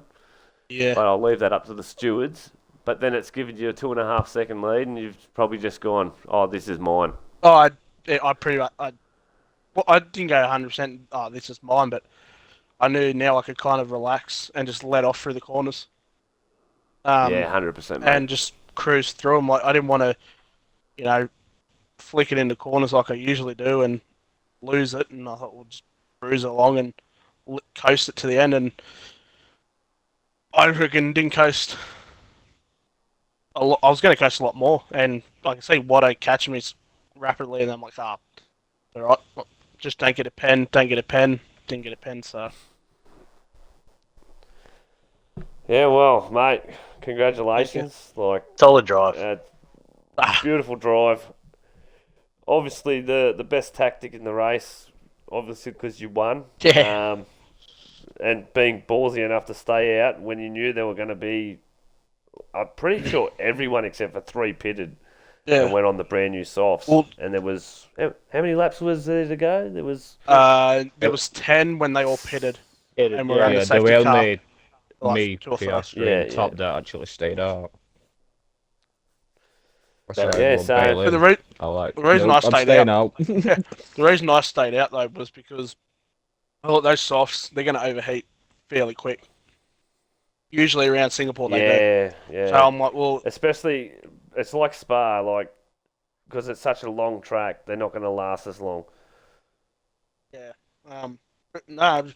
Yeah. But I'll leave that up to the stewards. But then it's given you a 2.5 second lead and you've probably just gone, oh, this is mine. Oh, I pretty much. I didn't go 100%. Oh, this is mine, but I knew now I could kind of relax and just let off through the corners. Yeah, 100%, mate. And just cruise through them. Like I didn't want to, flick it into corners like I usually do and lose it. And I thought we'll just cruise along and coast it to the end. And I reckon didn't coast a lot. I was going to coast a lot more. And like I say, Watto catching me rapidly, and I'm like, all right, just don't get a pen, didn't get a pen, so. Yeah, well, mate, congratulations. Like, Solid drive. beautiful drive. Obviously, the best tactic in the race, obviously, because you won. Yeah. And being ballsy enough to stay out when you knew there were going to be, I'm pretty sure everyone except for 3 pitted and went on the brand new softs. Well, and there was, how many laps was there to go? There was 10 when they all pitted. And we're Yeah. on the Yeah, safety there were car. only Like, me, 2 or 3. Piastri, Yeah, and Top yeah. that actually stayed out. Yeah, so- But the reason I I'm stayed staying out, out. the reason I stayed out though was because I thought those softs they're going to overheat fairly quick. Usually around Singapore they do. Yeah. So I'm like, well, Especially, it's like Spa, like, because it's such a long track, they're not going to last as long. yeah. No, I just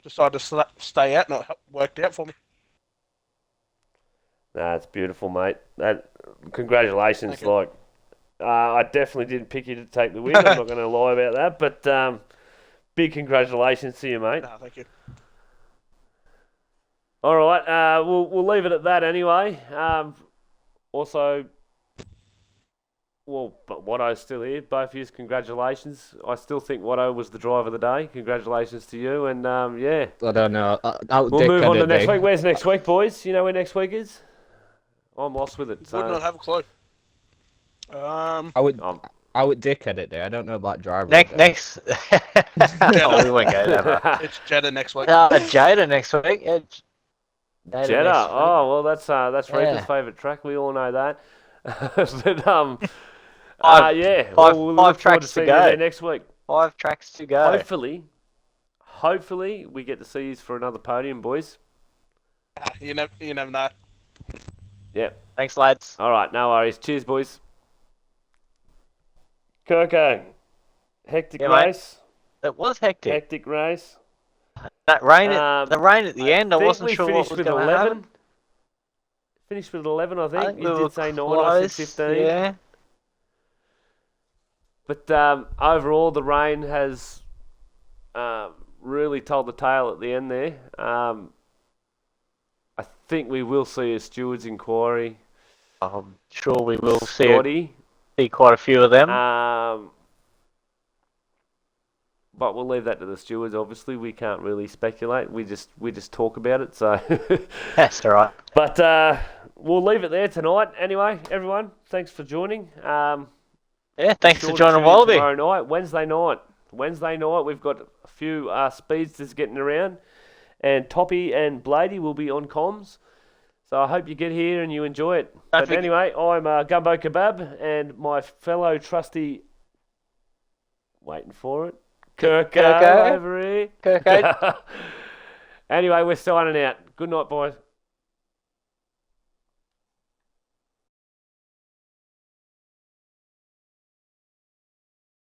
decided to stay out, and it worked out for me. Nah, it's beautiful, mate. Congratulations. Thank you. Like, I definitely didn't pick you to take the win. I'm not going to lie about that. But big congratulations to you, mate. No, thank you. All right, we'll leave it at that anyway. Also, well, but Watto's still here. Both of you, congratulations. I still think Watto was the driver of the day. Congratulations to you. And yeah, I don't know. we'll move on to next week. Where's next week, boys? You know where next week is? I'm lost with it. Would So not have a clue. I would dickhead it there. I don't know about driver. Next. Oh, we won't go there. It's Jeddah next week. Jada next week. Jeddah. Oh well, that's Reaper's Yeah. favourite track. We all know that. But yeah, five we'll look forward tracks to seeing go. you there next week. 5 tracks to go. Hopefully, we get to see you for another podium, boys. You never know. Yep. Thanks, lads. All right, no worries. Cheers, boys. Kirko, hectic Yeah, mate. race. It was hectic. Hectic race. That rain, The rain at the end, I think wasn't we sure what finished was with going to 11. happen. Finished with 11, I think. I think You we did were say 9, I close. said 15. Yeah. But overall, the rain has really told the tale at the end there. I think we will see a stewards inquiry. I'm sure we will Scotty. see quite a few of them. But we'll leave that to the stewards. Obviously, we can't really speculate. We just talk about it. So, That's all right. but we'll leave it there tonight. Anyway, everyone, thanks for joining. Yeah, thanks for Sure to joining tune in Wallaby. tomorrow night, Wednesday night, we've got a few speedsters getting around, and Toppy and Blady will be on comms. So I hope you get here and you enjoy it. But anyway, I'm Gumbo Kebab, and my fellow trusty, waiting for it, Kirko over here. Kirko. Anyway, we're signing out. Good night, boys.